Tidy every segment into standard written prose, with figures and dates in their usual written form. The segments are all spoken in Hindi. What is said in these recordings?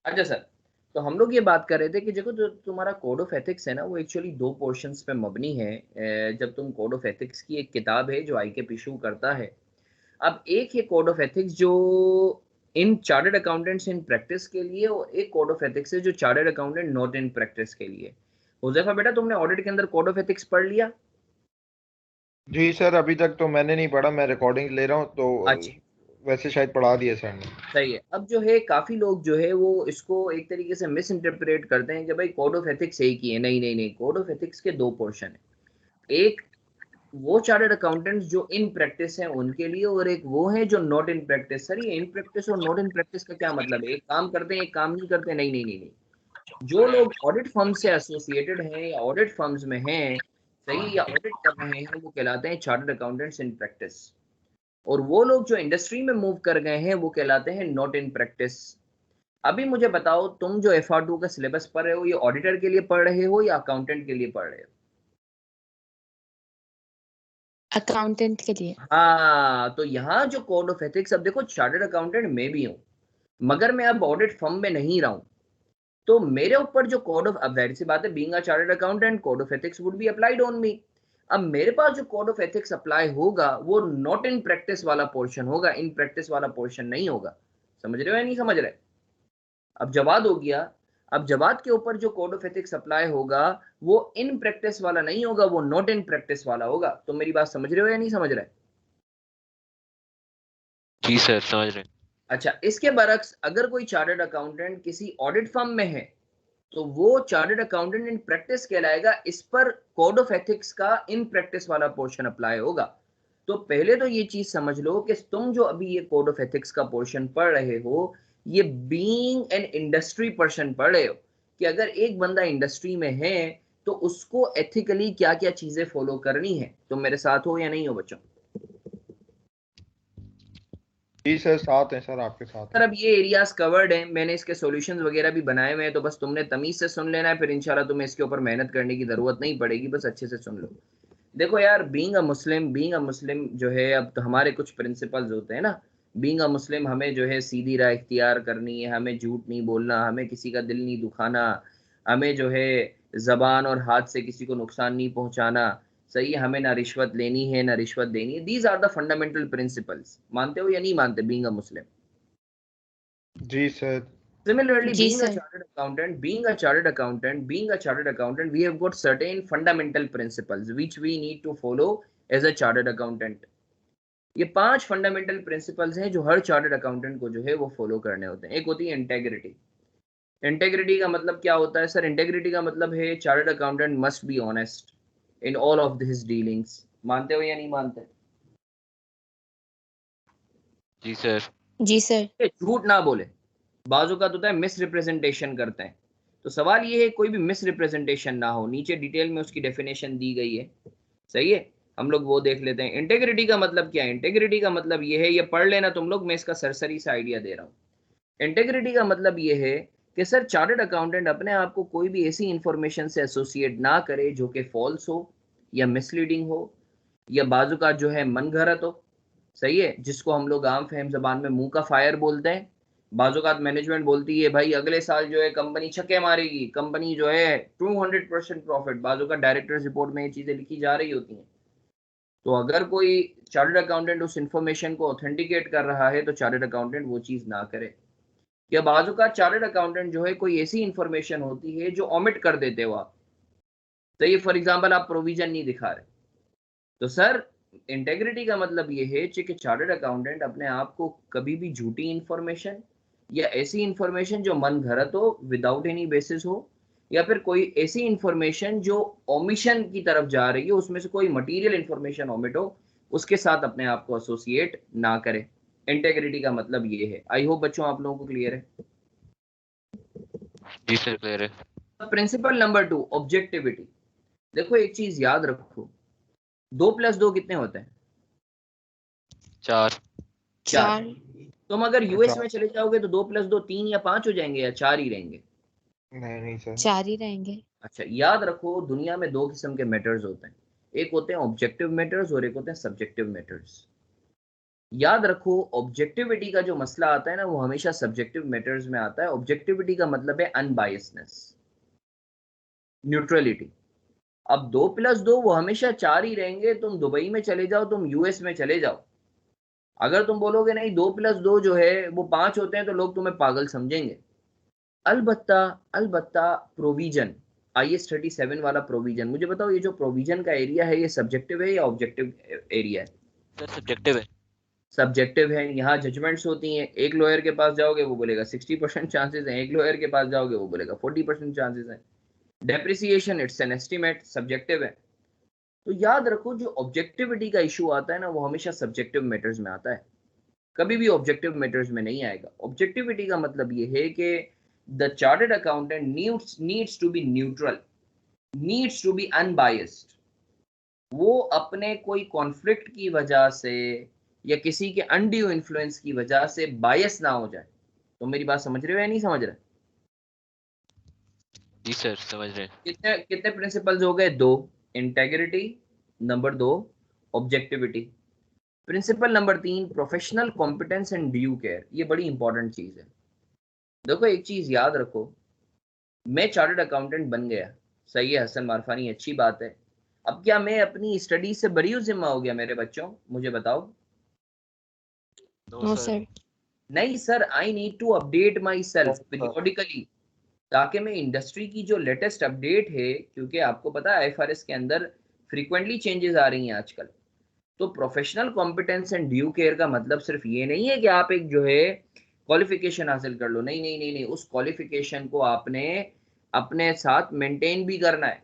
अच्छा सर, तो हम लोग ये बात कर रहे थे कि देखो जो तुम्हारा कोड ऑफ एथिक्स है ना, वो एक्चुअली दो पोर्शंस पे मबनी है। जब तुम कोड ऑफ एथिक्स की एक किताब है जो आईके इशू करता है। अब एक है कोड ऑफ एथिक्स जो इन चार्टर्ड अकाउंटेंट्स इन प्रैक्टिस के लिए, और एक कोड ऑफ एथिक्स है जो chartered accountant not in practice के लिए। हुजैफा बेटा, तुमने ऑडिट के अंदर कोड ऑफ एथिक्स पढ़ लिया? जी सर, अभी तक तो मैंने नहीं पढ़ा, मैं रिकॉर्डिंग ले रहा हूँ तो अच्छा, वैसे शायद पढ़ा दिया सर ने। सही है। अब जो है काफी लोग जो है वो इसको एक तरीके से मिस इंटरप्रेट करते हैं कि भाई कोड ऑफ एथिक्स एक ही है। नहीं नहीं नहीं, कोड ऑफ एथिक्स के दो पोर्शन है। एक वो चार्टर्ड अकाउंटेंट्स जो इन प्रैक्टिस हैं उनके लिए, और एक वो है जो नॉट इन प्रैक्टिस। सर, ये इन प्रैक्टिस और नॉट इन प्रैक्टिस का क्या मतलब है? एक काम करते हैं, एक काम नहीं करते? नहीं नहीं नहीं नहीं। जो लोग ऑडिट फर्म से एसोसिएटेड हैं या ऑडिट फर्म्स में हैं, सही, या ऑडिट कर रहे हैं, वो कहलाते हैं चार्टर्ड अकाउंटेंट्स इन प्रैक्टिस। और वो लोग जो इंडस्ट्री में मूव कर गए हैं वो कहलाते हैं नॉट इन प्रैक्टिस। अभी मुझे बताओ, तुम जो FR2 का सिलेबस पढ़ रहे हो, ये ऑडिटर के लिए पढ़ रहे हो या अकाउंटेंट के लिए पढ़ रहे हो? अकाउंटेंट के लिए। हाँ, तो यहाँ जो कोड ऑफ एथिक्स, अब देखो चार्टर्ड अकाउंटेंट मैं भी हूँ, मगर मैं अब ऑडिट फर्म में नहीं रहा हूँ। तो मेरे ऊपर जो कोड ऑफ, अब जाहिर सी बात है, being a chartered accountant, code of ethics would be applied on me. अब मेरे पास जो कोड ऑफ एथिक्स अप्लाई होगा वो नॉट इन प्रैक्टिस वाला पोर्शन होगा, इन प्रैक्टिस वाला पोर्शन नहीं होगा। समझ रहे हो या नहीं समझ रहे? अब जवाद हो गया। अब जवाद के ऊपर जो कोड ऑफ एथिक्स अप्लाई होगा वो इन प्रैक्टिस वाला नहीं होगा, वो नॉट इन प्रैक्टिस वाला होगा। तो मेरी बात समझ रहे हो या नहीं समझ रहे? जी सर, समझ रहे हैं। अच्छा, इसके बरक्स अगर कोई चार्टर्ड अकाउंटेंट किसी ऑडिट फर्म में है तो वो चार्टर्ड अकाउंटेंट इन प्रैक्टिस कहलाएगा। इस पर कोड ऑफ एथिक्स का इन प्रैक्टिस वाला पोर्शन अप्लाई होगा। तो पहले तो ये चीज समझ लो कि तुम जो अभी ये कोड ऑफ एथिक्स का पोर्शन पढ़ रहे हो, ये बीइंग एन इंडस्ट्री पर्सन पढ़ रहे हो, कि अगर एक बंदा इंडस्ट्री में है तो उसको एथिकली क्या क्या चीजें फॉलो करनी है। तुम मेरे साथ हो या नहीं हो बच्चों? जी सर, साथ हैं सर, आपके साथ सर, हैं। अब ये एरियाज कवर्ड हैं, मैंने इसके सॉल्यूशंस वगैरह भी बनाए हुए हैं, तो बस तुमने तमीज से सुन लेना है, फिर इंशाल्लाह तुम्हें इसके ऊपर मेहनत करने की जरूरत नहीं पड़ेगी, बस अच्छे से सुन लो। देखो यार, बीइंग अ मुस्लिम जो है, अब तो हमारे कुछ प्रिंसिपल्स होते हैं ना। बीइंग अ मुस्लिम हमें जो है सीधी राह इख्तियार करनी है, हमें झूठ नहीं बोलना, हमें किसी का दिल नहीं दुखाना, हमें जो है जबान और हाथ से किसी को नुकसान नहीं पहुंचाना। सही है, हमें ना रिश्वत लेनी है ना रिश्वत देनी है। These are the fundamental principles. मानते हो या नहीं मानते बीइंग अ मुस्लिम? जी सर। Similarly, जी being a sir. chartered accountant, we have got certain fundamental principles which we need to follow as a chartered accountant. ये 5 फंडामेंटल प्रिंसिपल्स हैं जो हर चार्टर्ड अकाउंटेंट को जो है वो फॉलो करने होते हैं। एक होती है इंटेग्रिटी। इंटेग्रिटी का मतलब क्या होता है सर? इंटेग्रिटी का मतलब है chartered accountant must be honest in all of his dealings. मानते हो या नहीं मानते? जी सर। जी सर। झूठ ना बोले। बाजू का तो होता है मिस रिप्रेजेंटेशन करते हैं। तो सवाल ये है कोई भी मिस रिप्रेजेंटेशन ना हो। नीचे डिटेल में उसकी डेफिनेशन दी गई है, सही है, हम लोग वो देख लेते हैं। इंटेग्रिटी का मतलब क्या है? इंटेग्रिटी का मतलब ये है, ये पढ़ लेना तुम लोग, मैं इसका सरसरी सा आइडिया दे रहा हूँ। इंटेग्रिटी का मतलब ये है कि सर चार्टर्ड अकाउंटेंट अपने आप को कोई भी ऐसी इंफॉर्मेशन से एसोसिएट ना करे जो कि फॉल्स हो या मिसलीडिंग हो या बाजू का जो है मन घड़त हो। सही है, जिसको हम लोग आम फहम जबान में मुंह का फायर बोलते हैं। बाजूकात मैनेजमेंट बोलती है भाई अगले साल जो है कंपनी छक्के मारेगी, कंपनी जो है 200% प्रॉफिट, बाजू का डायरेक्टर्स रिपोर्ट में ये चीजें लिखी जा रही होती हैं। तो अगर कोई चार्टर्ड अकाउंटेंट उस इंफॉर्मेशन को ऑथेंटिकेट कर रहा है तो चार्टर्ड अकाउंटेंट वो चीज ना करे। या बाजू का चार्टर्ड अकाउंटेंट जो है कोई ऐसी इंफॉर्मेशन होती है जो ओमिट कर देते हो आप। तो ये फॉर एग्जाम्पल आप प्रोविजन नहीं दिखा रहे, तो सर इंटेग्रिटी का मतलब ये है कि चार्टर्ड अकाउंटेंट अपने आप को कभी भी झूठी इंफॉर्मेशन या ऐसी इंफॉर्मेशन जो मन घड़त हो, विदाउट एनी बेसिस हो, या फिर कोई ऐसी इंफॉर्मेशन जो ओमिशन की तरफ जा रही हो, उसमें से कोई मटेरियल इंफॉर्मेशन ओमिट हो, उसके साथ अपने आप को एसोसिएट ना करें। इंटेग्रिटी का मतलब ये है। आई होप बच्चों आप लोगों को क्लियर है। जी सर, क्लियर है। Principle number 2, objectivity. देखो एक चीज याद रखो, 2+2 कितने होते हैं? 4। 4। 4। तुम अगर यूएस अच्छा। में चले जाओगे तो 2+2 3 या 5 हो जाएंगे या 4 ही रहेंगे? नहीं नहीं सर। 4 ही रहेंगे। अच्छा, याद रखो दुनिया में दो किस्म के मैटर्स होते हैं। एक होते हैं ऑब्जेक्टिव मैटर्स और एक होते हैं सब्जेक्टिव मैटर्स। याद रखो ऑब्जेक्टिविटी का जो मसला आता है ना वो हमेशा सब्जेक्टिव मैटर्स में आता है। ऑब्जेक्टिविटी का मतलब है अनबायसनेस, न्यूट्रलिटी। अब 2+2 वो हमेशा 4 ही रहेंगे। तुम दुबई में चले जाओ, तुम यूएस में चले जाओ, अगर तुम बोलोगे नहीं 2+2 जो है वो 5 होते हैं तो लोग तुम्हें पागल समझेंगे। अलबत्ता अलबत्ता प्रोविजन, IS 37 वाला प्रोविजन, मुझे बताओ ये जो प्रोविजन का एरिया है ये सब्जेक्टिव है या ऑब्जेक्टिव एरिया है? सर सब्जेक्टिव है। सब्जेक्टिव है। यहाँ जजमेंट्स होती हैं। एक लॉयर के पास जाओगे वो बोलेगा 60% चांसेस हैं, एक लॉयर के पास जाओगे वो बोलेगा 40% चांसेस हैं। Depreciation it's an estimate, subjective है। तो याद रखो जो ऑब्जेक्टिविटी का इशू आता है ना वो हमेशा सब्जेक्टिव मैटर्स में आता है, कभी भी ऑब्जेक्टिव मैटर्स में नहीं आएगा। ऑब्जेक्टिविटी का मतलब ये है कि the chartered accountant needs to be neutral, needs to be unbiased. वो अपने कोई कॉन्फ्लिक्ट की वजह से या किसी के अनड्यू इन्फ्लुएंस की वजह से बायस ना हो जाए। तो मेरी बात समझ रहे हो या नहीं समझ रहे? जी सर समझ रहे हैं। कितने कितने प्रिंसिपल्स हो गए? 2। Integrity, number 2 objectivity. Principle number 3 professional competence and due care. ये बड़ी इंपॉर्टेंट चीज है। देखो एक चीज याद रखो, मैं चार्टर्ड अकाउंटेंट बन गया, सही है हसन मारफानी, अच्छी बात है। अब क्या मैं अपनी स्टडी से बरी जिम्मा हो गया मेरे बच्चों? मुझे बताओ। No sir. नहीं sir, I need to update myself sir periodically, ताकि मैं इंडस्ट्री की जो लेटेस्ट अपडेट है, क्योंकि आपको पता है IFRS के अंदर फ्रीक्वेंटली चेंजेस आ रही हैं आजकल। तो professional competence and due care का मतलब सिर्फ ये नहीं है कि आप एक जो है क्वालिफिकेशन हासिल कर लो, नहीं नहीं नहीं नहीं, उस क्वालिफिकेशन को आपने अपने साथ मेंटेन भी करना है।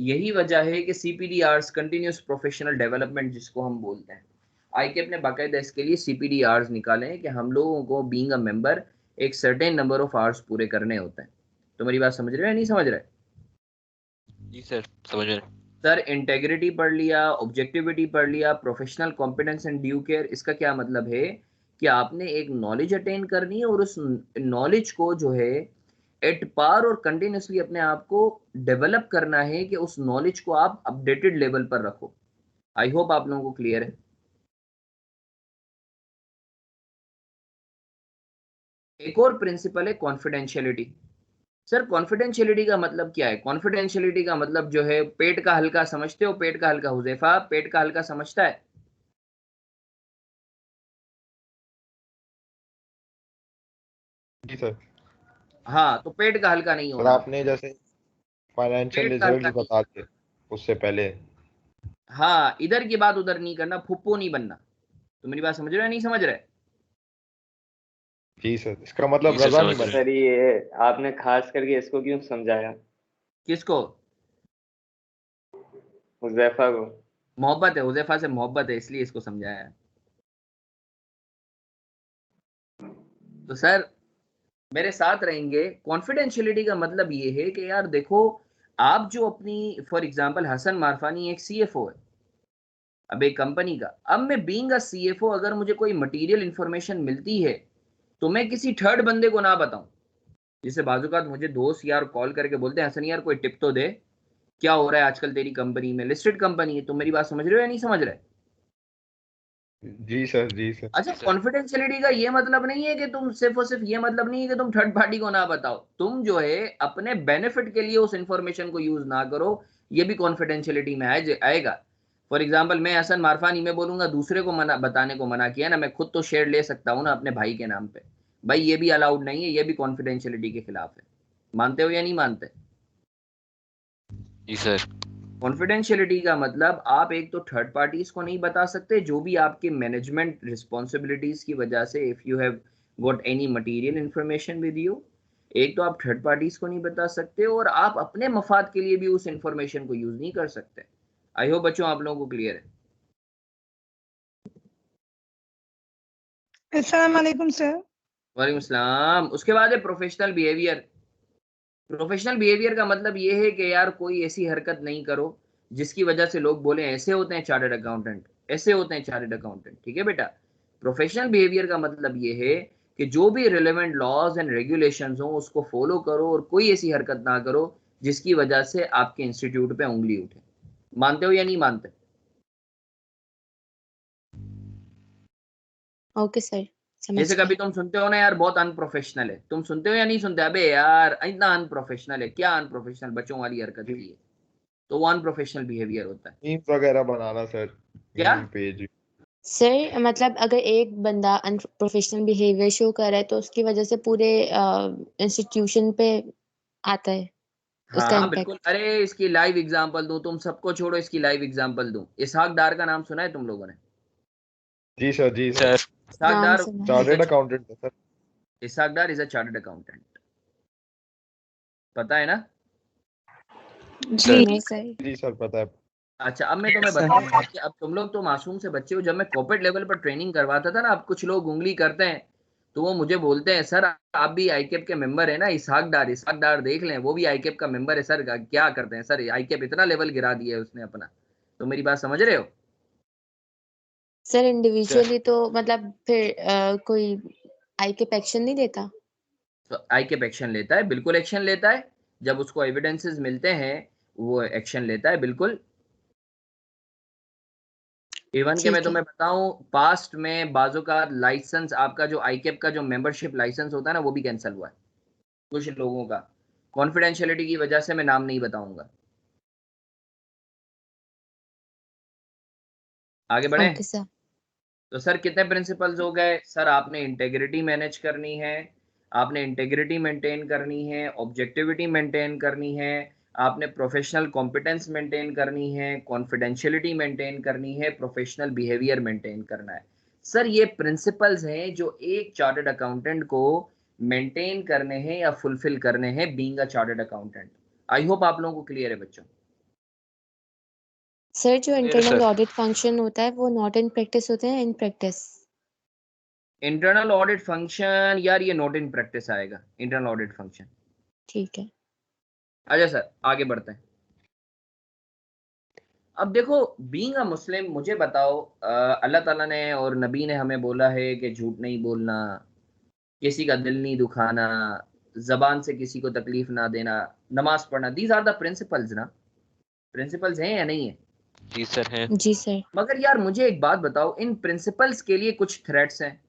यही वजह है कि CPDRs, कंटिन्यूस प्रोफेशनल डेवलपमेंट जिसको हम बोलते हैं, ICAP ने बाकायदा इसके लिए CPDRs निकाले हैं कि हम लोगों को बीइंग अ मेंबर एक सर्टेन नंबर ऑफ आवर्स पूरे करने होते हैं। तो मेरी बात समझ रहे हो या नहीं समझ रहे? जी सर समझ रहे हैं। सर इंटेग्रिटी पढ़ लिया, ऑब्जेक्टिविटी पढ़ लिया, professional competence and due care, इसका क्या मतलब है कि आपने एक नॉलेज अटेन करनी है और उस नॉलेज को जो है एट पार और कंटिन्यूसली अपने आप को डेवलप करना है कि उस नॉलेज को आप अपडेटेड लेवल पर रखो। आई होप आप लोगों को क्लियर है। एक और प्रिंसिपल है कॉन्फिडेंशियलिटी। सर कॉन्फिडेंशियलिटी का मतलब क्या है? कॉन्फिडेंशियलिटी का मतलब जो है पेट का हल्का, समझते हो पेट का हल्का? हुजैफा पेट का हल्का समझता है? जी सर। हाँ, तो पेट का हल्का नहीं सर होना। आपने जैसे फाइनेंशियल पेट का हल्का रिजल्ट नहीं। बता दिए उससे पहले। हाँ, इधर की बात उधर नहीं करना, फुप्पो नहीं बनना। तो मेरी बात समझ रहे हो या नहीं समझ रहे? जी सर, इसका मतलब जी सर रजा नहीं समझ रहे बने। हैं। सर ये आपने खास करके इसको क्यों समझाया, किसको? हुज़ैफा को? मोहब्बत है, हुजैफा से मोहब्बत है इसलिए इसको समझाया है। तो सर मेरे साथ रहेंगे। कॉन्फिडेंशियलिटी का मतलब ये है कि यार देखो, आप जो अपनी, फॉर एग्जांपल हसन मारफानी एक CFO है अब एक कंपनी का। अब मैं बीइंग अ CFO अगर मुझे कोई मटेरियल इंफॉर्मेशन मिलती है तो मैं किसी थर्ड बंदे को ना बताऊं। जिसे बाजूकात मुझे दोस्त यार कॉल करके बोलते हैं हसन यार कोई टिप तो दे, क्या हो रहा है आजकल तेरी कंपनी में, लिस्टेड कंपनी है। तो मेरी बात समझ रहे हो या नहीं समझ रहे? जी सर, जी सर। अच्छा, जी सर। कॉन्फिडेंशियलिटी का ये मतलब नहीं है कि तुम सिर्फ और सिर्फ, ये मतलब नहीं है कि तुम थर्ड पार्टी को ना बताओ, तुम जो है अपने बेनिफिट के लिए उस इंफॉर्मेशन को यूज ना करो। ये भी कॉन्फिडेंशियलिटी में आएगा। फॉर एग्जाम्पल मैं हसन मारफानी में बोलूंगा, दूसरे को मना, बताने को मना किया ना, मैं खुद तो शेयर ले सकता हूँ ना अपने भाई के नाम पे, भाई ये भी अलाउड नहीं है, ये भी कॉन्फिडेंशियलिटी के खिलाफ है। मानते हो या नहीं मानते? जी सर। कॉन्फिडेंशियलिटी का मतलब आप एक तो थर्ड पार्टीज को नहीं बता सकते, जो भी आपके मैनेजमेंट रिस्पॉन्सिबिलिटीज की वजह से, if you have got any material information with you, एक तो आप थर्ड पार्टीज को नहीं बता सकते और आप अपने मफाद के लिए भी उस इंफॉर्मेशन को यूज नहीं कर सकते। आई होप बच्चों आप लोगों को क्लियर है। अस्सलाम वालेकुम सर। वालेकुम सलाम। उसके बाद है प्रोफेशनल बिहेवियर। प्रोफेशनल बिहेवियर का मतलब ये है कि यार कोई ऐसी हरकत नहीं करो जिसकी वजह से लोग बोले ऐसे होते हैं चार्टर्ड अकाउंटेंट, ऐसे होते हैं चार्टर्ड अकाउंटेंट। ठीक है बेटा? प्रोफेशनल बिहेवियर का मतलब ये है कि जो भी रिलेवेंट लॉज एंड रेगुलेशंस हो उसको फॉलो करो और कोई ऐसी हरकत ना करो जिसकी वजह से आपके इंस्टीट्यूट पे उंगली उठे। मानते हो या नहीं मानते? ओके सर, समझ जैसे कभी गई। तुम सुनते हो ना यार बहुत अनप्रोफेशनल है, तुम सुनते हो या नहीं सुनते? अबे यार इतना अनप्रोफेशनल है, क्या अनप्रोफेशनल बच्चों वाली हरकत की है, तो वो अनप्रोफेशनल बिहेवियर होता है। मीम्स वगैरह बनाना सर, क्या? Meme page. सर मतलब अगर एक बंदा अनप्रोफेशनल बिहेवियर शो कर रहा है तो उसकी वजह से पूरे इंस्टीट्यूशन पे आता है हाँ उसका हाँ बिल्कुल। इम्पैक्ट। अरे इसकी लाइव एग्जांपल दूं, तुम सबको छोड़ो, इसकी लाइव एग्जांपल दूं। इसहाक डार का नाम सुना है तुम लोगों ने? जी सर, जी सर। सर इसहाक नाम डार सुना है। चार्टर्ड अकाउंटेंट है sir. Ishaq Dar is a chartered accountant, पता है ना? सर नहीं सर। जी सर, पता है। अच्छा अब मैं तुम्हें बताऊंगा कि अब तुम लोग तो मासूम से बच्चे हो। जब मैं कॉर्पोरेट लेवल पर ट्रेनिंग करवाता था ना, अब कुछ लोग उंगली करते हैं तो वो मुझे बोलते हैं सर आप भी आईकेप के मेंबर है ना, इसहाक डार देख लें, वो भी आईकेप का मेंबर है सर। क्या करते हैं सर, आईकेप इतना लेवल गिरा दिया है उसने अपना। तो मेरी बात समझ रहे हो? सर सर इंडिविजुअली तो मतलब फिर कोई आईकेप एक्शन नहीं देता? तो आईकेप एक्शन लेता है, बिल्कुल एक्शन लेता है। जब उसको एविडेंसेस मिलते हैं वो एक्शन लेता है, बिल्कुल। इवन के मैं ठीक है। तुम्हें बताऊं, पास्ट में बाजू का लाइसेंस, आपका जो आईकेप का जो मेंबरशिप लाइसेंस होता है ना, वो भी कैंसिल हुआ है कुछ लोगों का, कॉन्फिडेंशियलिटी की वजह से। मैं नाम नहीं बताऊंगा। आगे बढ़े। Okay sir. तो सर कितने प्रिंसिपल्स हो गए सर? आपने इंटेग्रिटी मैनेज करनी है, आपने इंटेग्रिटी मेंटेन करनी है, ऑब्जेक्टिविटी मेंटेन करनी है, आपने प्रोफेशनल कॉम्पिटेंस मेंटेन करनी है, कॉन्फिडेंशियलिटी मेंटेन करनी है, प्रोफेशनल बिहेवियर मेंटेन करना है। सर ये प्रिंसिपल्स हैं जो एक चार्टर्ड अकाउंटेंट को मेंटेन करने हैं या फुलफिल करने हैं being a chartered accountant. I hope आप लोगों को क्लियर है बच्चों। सर जो मेरे इंटरनल सर ऑडिट फंक्शन होता है वो नॉट इन प्रैक्टिस होते हैं in practice? Internal audit function यार ये नॉट इन प्रैक्टिस आएगा, इंटरनल ऑडिट फंक्शन। ठीक है। अच्छा सर आगे बढ़ते हैं। अब देखो, बीइंग अ मुस्लिम, मुझे बताओ, अल्लाह ताला ने और नबी ने हमें बोला है कि झूठ नहीं बोलना, किसी का दिल नहीं दुखाना, जबान से किसी को तकलीफ ना देना, नमाज पढ़ना। दीज आर द प्रिंसिपल्स ना? प्रिंसिपल्स हैं या नहीं है? जी सर हैं। जी सर। मगर यार मुझे एक बात बताओ, इन प्रिंसिपल्स के लिए कुछ थ्रेट्स हैं।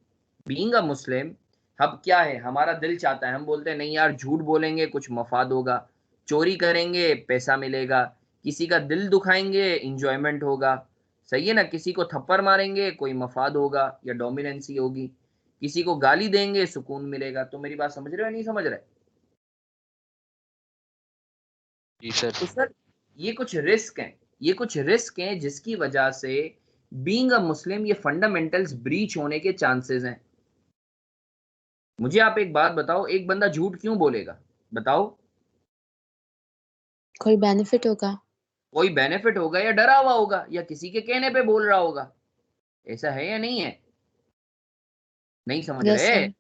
बीइंग अ मुस्लिम, अब क्या है, हमारा दिल चाहता है, हम बोलते हैं नहीं यार झूठ बोलेंगे कुछ मफाद होगा, चोरी करेंगे पैसा मिलेगा, किसी का दिल दुखाएंगे इंजॉयमेंट होगा, सही है ना, किसी को थप्पड़ मारेंगे कोई मफाद होगा या डोमिनेंसी होगी, किसी को गाली देंगे सुकून मिलेगा। तो मेरी बात समझ रहे हो या नहीं समझ रहे? जी सर। तो सर ये कुछ रिस्क हैं, ये कुछ रिस्क हैं जिसकी वजह से बीइंग अ मुस्लिम ये फंडामेंटल्स ब्रीच होने के चांसेस हैं। मुझे आप एक बात बताओ, एक बंदा झूठ क्यों बोलेगा? बताओ। कोई बेनिफिट होगा? कोई बेनिफिट होगा या डरा हुआ होगा या किसी के कहने पे बोल रहा होगा। ऐसा है या नहीं है? नहीं समझ यस रहे? सर,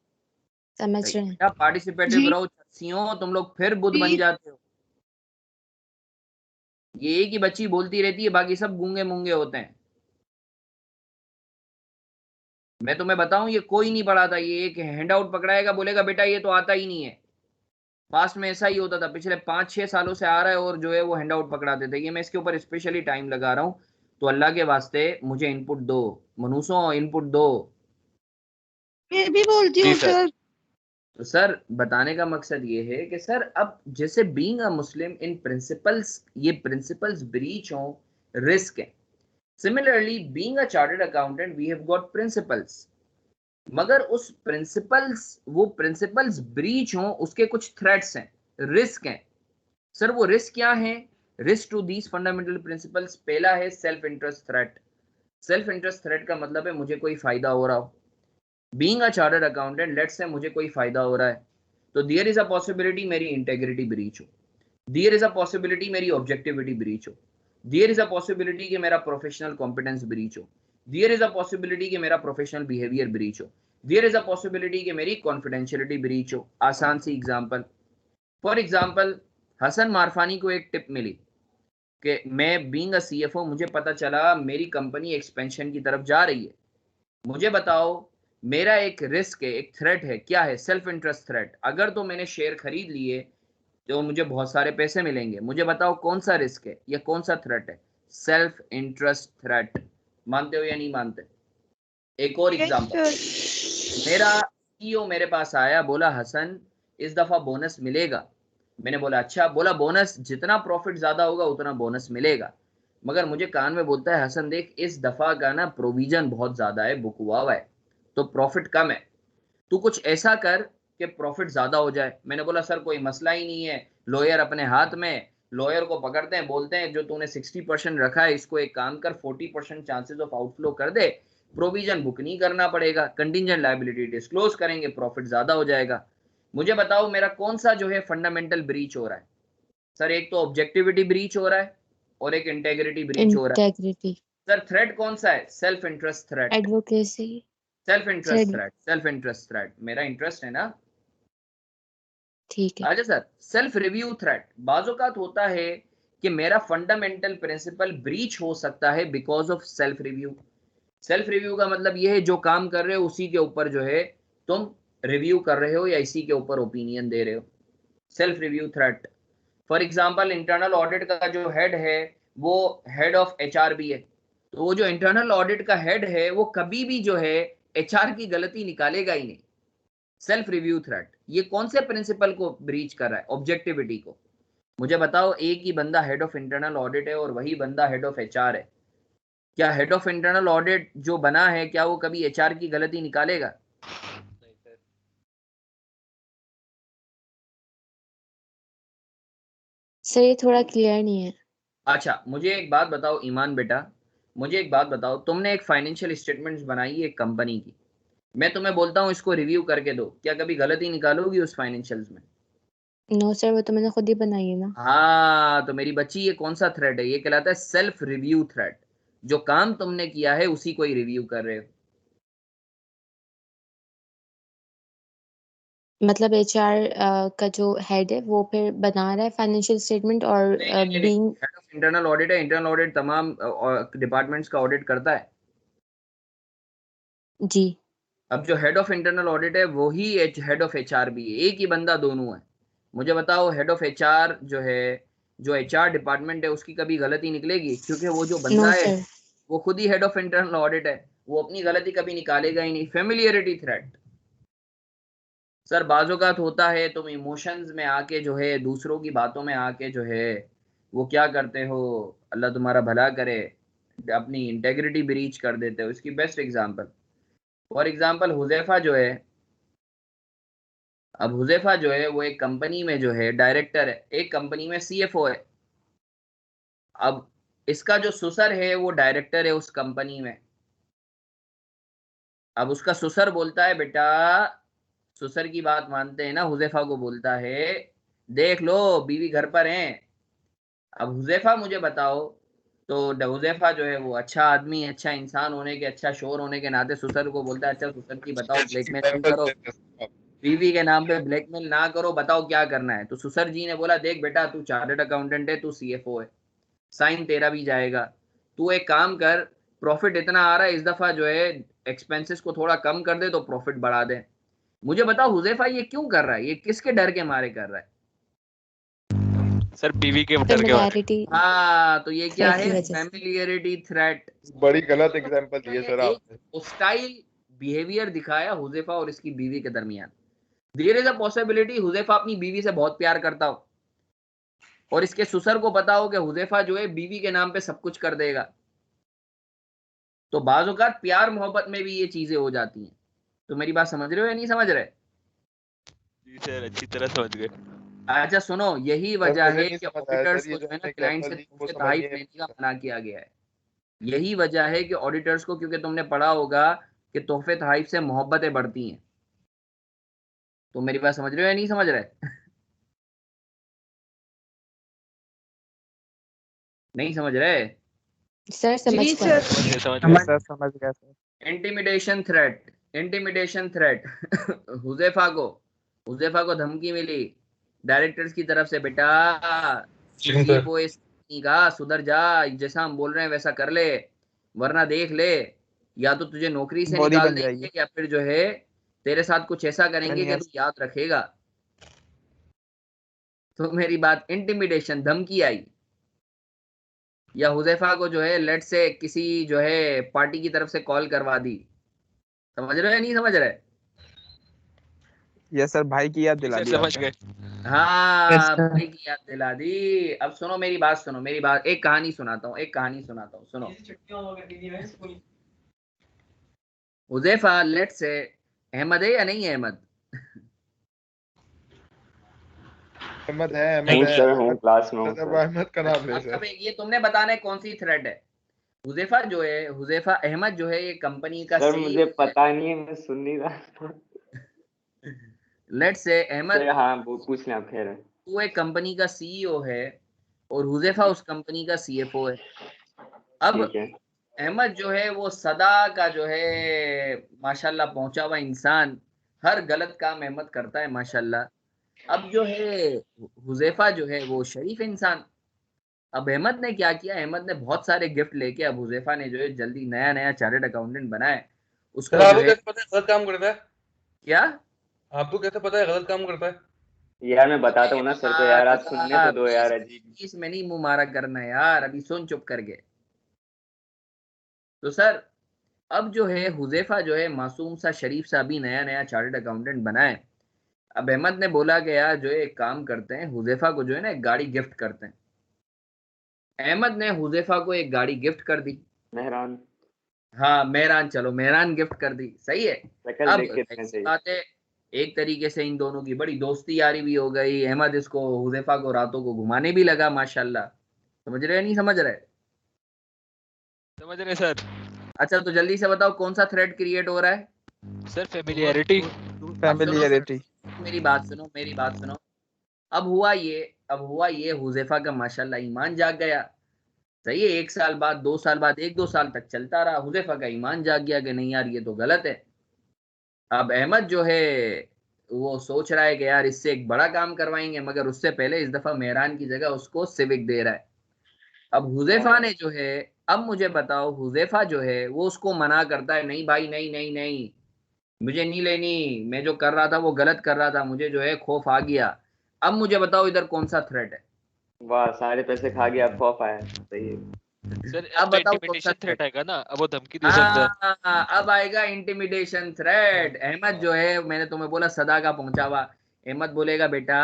समझ सही रहे हैं। बेटा, पार्टिसिपेटिव रहो चस्सियों, तुम लोग फिर बुद्ध बन जाते हो। ये एक ही बच्ची बोलती रहती है, बाकी सब गूंगे मूंगे होते हैं। मैं तुम्हें बताऊं, ये कोई नहीं पढ़ाता, ये एक हैंडआउट पकड़ाएगा बोलेगा बेटा ये तो आता ही नहीं है। पास्ट में ऐसा ही होता था, पिछले 5-6 सालों से आ रहा है, और जो है वो हैंडआउट पकड़ाते थे। ये मैं इसके ऊपर स्पेशली टाइम लगा रहा हूँ, तो अल्लाह के वास्ते मुझे इनपुट दो, मनुष्यों इनपुट दो। मैं भी बोलती जी हूँ सर। सर। तो सर बताने का मकसद ये है कि सर अब जैसे being a Muslim in principles, ये प्रिंसिपल्स ब्रीच हो, रिस्क है। Similarly being a chartered accountant we have got principles, मगर उस प्रिंसिपल्स, वो प्रिंसिपल्स ब्रीच हो उसके कुछ थ्रेट्स हैं, रिस्क हैं। सर वो रिस्क क्या है? Risk to these fundamental principles, पहला है self interest threat. Self interest threat का मतलब है मुझे कोई फायदा हो रहा हो। Being a chartered accountant, let's say मुझे कोई फायदा हो रहा है, तो देयर इज अ पॉसिबिलिटी मेरी इंटेग्रिटी ब्रीच हो, देयर इज अ पॉसिबिलिटी मेरी ऑब्जेक्टिविटी ब्रीच हो, देयर इज अ पॉसिबिलिटी कि मेरा प्रोफेशनल कॉम्पिटेंस ब्रीच हो, देयर इज अ पॉसिबिलिटी कि मेरा प्रोफेशनल बिहेवियर ब्रीच हो, देयर इज अ पॉसिबिलिटी कि मेरी कॉन्फिडेंशियलिटी ब्रीच हो। आसान सी एग्जांपल, फॉर एग्जांपल, हसन मारफानी को एक टिप मिली कि मैं बीइंग अ सीएफओ, मुझे पता चला मेरी कंपनी एक्सपेंशन की तरफ जा रही है। मुझे बताओ, मेरा एक रिस्क है, एक थ्रेट है, क्या है? Self interest threat. अगर तो मैंने शेयर खरीद लिए तो मुझे बहुत सारे पैसे मिलेंगे। मुझे बताओ कौन सा रिस्क है या कौन सा थ्रेट है? Self interest threat. मानते हो या नहीं मानते? एक और Yes, एग्जांपल, sir. मेरा सीईओ मेरे पास आया, बोला हसन इस दफा बोनस मिलेगा। मैंने बोला अच्छा। बोला बोनस जितना प्रॉफिट ज्यादा होगा उतना बोनस मिलेगा। मगर मुझे कान में बोलता है हसन देख इस दफा का ना प्रोविजन बहुत ज्यादा है, बुक हुआ हुआ है, तो प्रॉफिट कम है, तू कुछ ऐसा कर कि प्रॉफिट ज्यादा हो जाए। मैंने बोला सर कोई मसला ही नहीं है, लॉयर अपने हाथ में, लॉयर को पकड़ते हैं, बोलते हैं जो तूने 60% रखा है इसको एक काम कर 40% चांसेस ऑफ आउटफ्लो कर दे, प्रोविजन बुक नहीं करना पड़ेगा, कंटिंजेंट लायबिलिटी डिस्क्लोज करेंगे, प्रॉफिट ज्यादा हो जाएगा। मुझे बताओ मेरा कौन सा जो है फंडामेंटल ब्रीच हो रहा है? सर एक तो ऑब्जेक्टिविटी ब्रीच हो रहा है और एक इंटेग्रिटी ब्रीच हो रहा है। integrity, सर थ्रेट कौन सा है? Self interest threat. advocacy, self interest thread, threat, self interest threat, मेरा इंटरेस्ट है ना। ठीक है। अच्छा सर, सेल्फ रिव्यू थ्रेट बाज़-औक़ात होता है कि मेरा फंडामेंटल प्रिंसिपल ब्रीच हो सकता है because of self review. Self review का मतलब ये है जो काम कर रहे हो उसी के ऊपर जो है तुम रिव्यू कर रहे हो या इसी के ऊपर ओपिनियन दे रहे हो, self review threat. For example internal audit का जो हेड है वो हेड ऑफ एचआर भी है, तो वो जो इंटरनल ऑडिट का हेड है वो कभी भी जो है एचआर की गलती निकालेगा ही नहीं। सेल्फ रिव्यू थ्रेट ये कौन से प्रिंसिपल को ब्रीच कर रहा है? ऑब्जेक्टिविटी को। मुझे बताओ एक ही बंदा हेड ऑफ इंटरनल ऑडिट है और वही बंदा हेड ऑफ एचआर है, क्या हेड ऑफ इंटरनल ऑडिट जो बना है क्या वो कभी एचआर की गलती निकालेगा? सर ये थोड़ा क्लियर नहीं है। अच्छा मुझे एक बात बताओ ईमान बेटा, मुझे एक बात बताओ, तुमने एक फाइनेंशियल स्टेटमेंट्स बनाई है एक कंपनी की, मैं तुम्हें बोलता हूँ इसको रिव्यू करके दो, क्या कभी गलती निकालोगी उस फाइनेंशियल्स में? नो सर, वो तो मैंने खुद ही बनाई है ना। हाँ तो मेरी बच्ची ये कौन सा थ्रेड है? ये कहलाता है सेल्फ रिव्यू थ्रेड। जो काम तुमने किया है उसी को ही रिव्यू कर रहे हो। मतलब एचआर का जो हेड है वो फिर बना रहा है फाइनेंशियल स्टेटमेंट और being head of internal audit है, इंटरनल ऑडिट तमाम डिपार्टमेंट्स का ऑडिट करता है। जी। अब जो हेड ऑफ इंटरनल ऑडिट है वो ही हेड ऑफ एचआर भी है, एक ही बंदा दोनों है। मुझे बताओ हेड ऑफ एचआर जो है, जो एचआर डिपार्टमेंट है उसकी कभी गलती निकलेगी? क्योंकि वो जो नो बंदा है सर। वो खुद ही हेड ऑफ इंटरनल ऑडिट है, वो अपनी गलती कभी निकालेगा ही नहीं। Familiarity threat. सर बाज़-औक़ात होता है तुम इमोशंस में आके जो है दूसरों की बातों में आके जो है वो क्या करते हो, अल्लाह तुम्हारा भला करे, अपनी इंटेग्रिटी ब्रीच कर देते हो। इसकी best example, for example Huzaifa जो है, अब हुज़ैफा जो है वो एक कंपनी में जो है डायरेक्टर है, एक कंपनी में सीएफओ है। अब इसका जो ससुर है वो डायरेक्टर है उस कंपनी में। अब उसका ससुर बोलता है बेटा, ससुर की बात मानते हैं ना, हुज़ैफा को बोलता है देख लो बीवी घर पर हैं। अब हुज़ैफा मुझे बताओ, तो हुज़ैफा जो है वो अच्छा आदमी, अच्छा इंसान होने के, अच्छा शोर होने के नाते ससुर को बोलता है अच्छा ससुर की बताओ ब्लैकमेल नहीं करो, बीवी के नाम पे ब्लैकमेल ना करो, बताओ क्या करना है। तो ससुर जी ने बोला देख बेटा तू चार्टर्ड अकाउंटेंट है, तू सीएफओ है, साइन तेरा भी जाएगा, तू एक काम कर, प्रॉफिट इतना आ रहा है इस दफा जो है एक्सपेंसेस को थोड़ा कम कर दे तो प्रॉफिट बढ़ा दे। मुझे बताओ हुज़ैफा ये क्यों कर रहा है? ये किसके डर के मारे कर रहा है? सर बीवी के डर के मारे। फेमिलियरिटी हाँ तो ये क्या थ्रेट की है? वजह से। Familiarity threat. बड़ी गलत एग्जांपल दी है सर एक आपने। हॉस्टाइल बिहेवियर दिखाया हुज़ैफा और इसकी बीवी के दरमियान। There is a possibility Huzaifa अपनी बीवी से बहुत प्यार करता हो और इसके ससुर को पता हो कि हुज़ैफा जो है बीवी के नाम पे सब कुछ कर देगा, तो बाज़ औक़ात प्यार मोहब्बत में भी ये चीजें हो जाती हैं। तो मेरी बात समझ रहे हो या नहीं समझ रहे? जी सर अच्छी तरह समझ गए। अच्छा सुनो, यही सर वजह मुझे है नहीं कि समझ आया ऑडिटर्स सर, ये को जो जो है ना आपने क्लाइंट से एग्जांपल दी वो तोहफे समझ तोहफ़ नहीं लेने का आया। मना किया गया है। यही वजह है कि ऑडिटर्स को, क्योंकि तुमने पढ़ा होगा कि तोहफे तोहफ़ से मोहब्बतें बढ़ती हैं। तो मेरी बात समझ रहे हो या नहीं समझ रहे? नहीं समझ रहे? सर समझ जी गए। सर। समझ गए सर। समझ गया sir. Intimidation threat, intimidation threat. Huzaifa को धमकी मिली डायरेक्टर्स की तरफ से, बेटा सीएफओ का सुधर जा, जैसा हम बोल रहे हैं वैसा कर ले, वरना देख ले या तो तुझे नौकरी से बॉडी निकाल बन जाएगी। देंगे या फिर जो है तेरे साथ कुछ ऐसा करेंगे 10 कि तू years। याद रखेगा। तो मेरी बात, इंटिमिडेशन धमकी आई, या हुज़ैफा को जो है लेट से किसी जो है पार्टी की तरफ से कॉल करवा दी समझ रहे हो या नहीं समझ रहे? यस सर, भाई की याद दिला सर दी समझ आपने। गए। हाँ भाई की याद दिला दी। अब सुनो मेरी बात, सुनो मेरी बात, एक कहानी सुनाता हूँ, एक कहानी सुनाता हूँ, सुनो। हुज़ैफा लेट से अहमद है या नहीं है अहमद? अहमद है, अहमद हूँ है। सर, हूँ क्लास में हूँ अब सर। अहमद का नाम ले अब सर। ये तुमने बताना है कौन सी थ्रेड है। हुज़ैफा जो है, हुज़ैफा अहमद जो है, ये कंपनी का सर सीईओ मुझे है। पता नहीं है, मैं सुन नहीं रहा था। लेट से अहमद, सर हाँ, वो पूछ लें आप, खैर है। वो एक कंपनी का सीईओ है और हुज़ैफा उस कंपनी का सीएफओ है। अब ठीक है। अहमद जो है वो सदा का जो है माशाल्लाह पहुंचा हुआ इंसान, हर गलत काम अहमद करता है माशाल्लाह। अब जो है हुज़ैफा जो है वो शरीफ इंसान। अब अहमद ने क्या किया, अहमद ने बहुत सारे गिफ्ट लेके अब हुज़ैफा ने जो है जल्दी नया नया चार्टर्ड अकाउंटेंट बनाए। सर उसको जो आपको है कैसे पता है गलत काम करता है? क्या, आपको कैसे पता है गलत काम करता है? यार मैं बताता हूँ ना सर को, यार आप सुनने तो दो यार, अजीब। इसमें नहीं मुंह मारा करना है यार, अभी सुन चुप करके। तो सर अब जो है हुज़ैफा जो है मासूम सा शरीफ सा अभी नया नया चार्टर्ड अकाउंटेंट बना है। अब अहमद ने बोला कि यार जो है एक काम करते हैं, हुज़ैफा को जो है ना एक गाड़ी गिफ्ट करते हैं। अहमद ने हुज़ैफा को एक गाड़ी गिफ्ट कर दी। मेहरान। हाँ मेहरान, चलो मेहरान गिफ्ट कर दी, सही है। शक्ल अब देख के जाहिर देना सी चाहिए। बात है, एक तरीके से इन दोनों की बड़ी दोस्ती यारी भी हो गई। अहमद इसको हुज़ैफा को रातों को घुमाने भी लगा माशाल्लाह। समझ रहे हैं नहीं समझ रहे? समझ रहे सर। अच्छा तो जल्दी से बताओ कौन सा थ्रेड क्रिएट हो रहा है? Sir familiarity. अब सुनो फैमिलियरिटी। मेरी बात सुनो, मेरी बात सुनो। अब हुआ ये हुज़ैफा का माशाल्लाह ईमान जाग गया। सही है, 1 साल बाद, 2 साल बाद, 1-2 साल तक चलता रहा। हुज़ैफा का ईमान जाग गया कि नहीं यार ये तो गलत है। अब अहमद जो है वो सोच रहा है कि यार इससे एक बड़ा काम करवाएंगे, मगर उससे पहले इस दफा मेहरान की जगह उसको सिविक दे रहा है। अब हुज़ैफा ने जो है, अब मुझे बताओ, हुज़ैफा जो है वो उसको मना करता है, नहीं भाई नहीं नहीं नहीं, मुझे नहीं लेनी, मैं जो कर रहा था वो गलत कर रहा था, मुझे जो है खौफ आ गया। अब मुझे बताओ इधर कौन सा थ्रेट है? वाह, सारे पैसे खा गया, खौफ आया, सही है। सर अब अब तो बताओ कौन सा इंटिमिडेशन थ्रेट? थ्रेट आएगा ना, अब वो धमकी दे सकता है। हाँ अब आएगा इंटिमिडेशन थ्रेट। अहमद जो है, मैंने तुम्हें बोला सदा का पहुंचा हुआ, अहमद बोलेगा बेटा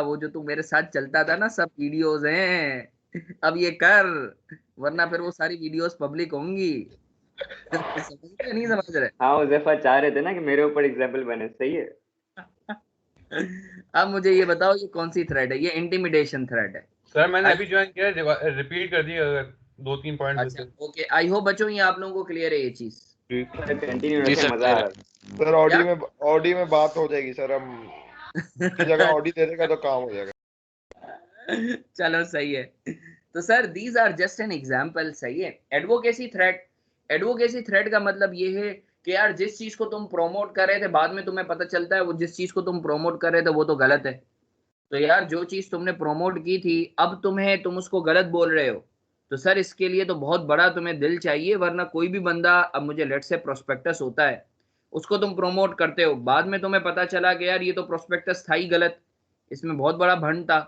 वो जो तू मेरे साथ चलता था ना, सब वीडियोस हैं, अब ये कर, वरना फिर वो सारी वीडियोस पब्लिक होंगी। समझ रहे नहीं समझ रहे? हाँ, उज़ैफा चाह रहे थे ना कि मेरे ऊपर एग्जाम्पल बने, सही है। अब मुझे ये बताओ ये कौन सी थ्रेड है? ये इंटिमिडेशन थ्रेड है। सर मैंने आई अभी ज्वाइन किया है, रिपीट कर दी अगर 2-3 पॉइंट अच्छा से। ओके, आई होप बच्चों ये आप लोगों को क्लियर है ये चीज। सर कंटिन्यू जी रखें, सर मजा आ क्लियर रहा है। है। सर क्या? ऑडी में बात हो जाएगी सर, हम की जगह ऑडी दे देगा तो काम हो जाएगा। चलो सही है। तो sir these are just an example, सही है। एडवोकेसी थ्रेट, एडवोकेसी थ्रेट का मतलब ये है कि यार जिस चीज को तुम प्रोमोट कर रहे थे बाद में तुम्हें पता चलता है वो जिस चीज को तुम प्रोमोट कर रहे थे वो तो गलत है। तो यार जो चीज तुमने प्रोमोट की थी अब तुम उसको गलत बोल रहे हो, तो सर इसके लिए तो बहुत बड़ा तुम्हें दिल चाहिए। वरना कोई भी बंदा, अब मुझे लेट से प्रोस्पेक्टस होता है, उसको तुम प्रोमोट करते हो, बाद में तुम्हें पता चला कि यार ये तो प्रोस्पेक्टस था ही गलत, इसमें बहुत बड़ा भंड था,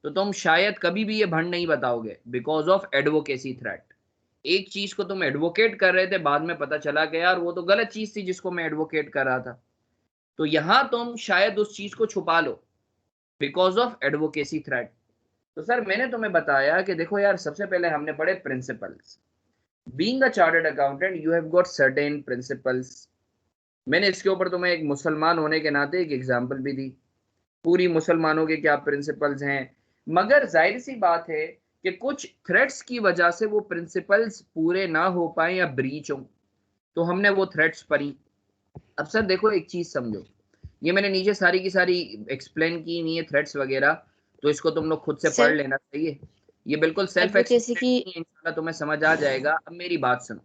तो तुम शायद कभी भी ये भंड नहीं बताओगे बिकॉज ऑफ एडवोकेसी थ्रेट। एक चीज को तुम एडवोकेट कर रहे थे, बाद में पता चला कि यार वो तो गलत चीज थी जिसको मैं एडवोकेट कर रहा था, तो यहां तुम शायद उस चीज को छुपा लो बिकॉज ऑफ एडवोकेसी थ्रेट। तो सर मैंने तुम्हें बताया कि देखो यार, सबसे पहले हमने पढ़े principles. Being a chartered accountant you have got certain principles. मैंने इसके ऊपर तुम्हें एक मुसलमान होने के नाते एक एग्जांपल भी दी, पूरी मुसलमानों के क्या प्रिंसिपल्स हैं। मगर जाहिर सी बात है कि कुछ थ्रेट्स की वजह से वो प्रिंसिपल्स पूरे ना हो पाए या ब्रीच हो, तो हमने वो थ्रेट्स पढ़ी। अब सर देखो एक चीज समझो, ये मैंने नीचे सारी की सारी एक्सप्लेन की नहीं है थ्रेट्स वगैरह, तो इसको तुम लोग खुद से पढ़ सर लेना चाहिए। ये बिल्कुल सेल्फ एडवोकेसी की एक्सप्लेनेटरी है, इंशाल्लाह तुम्हें समझ आ जाएगा। अब मेरी बात सुनो,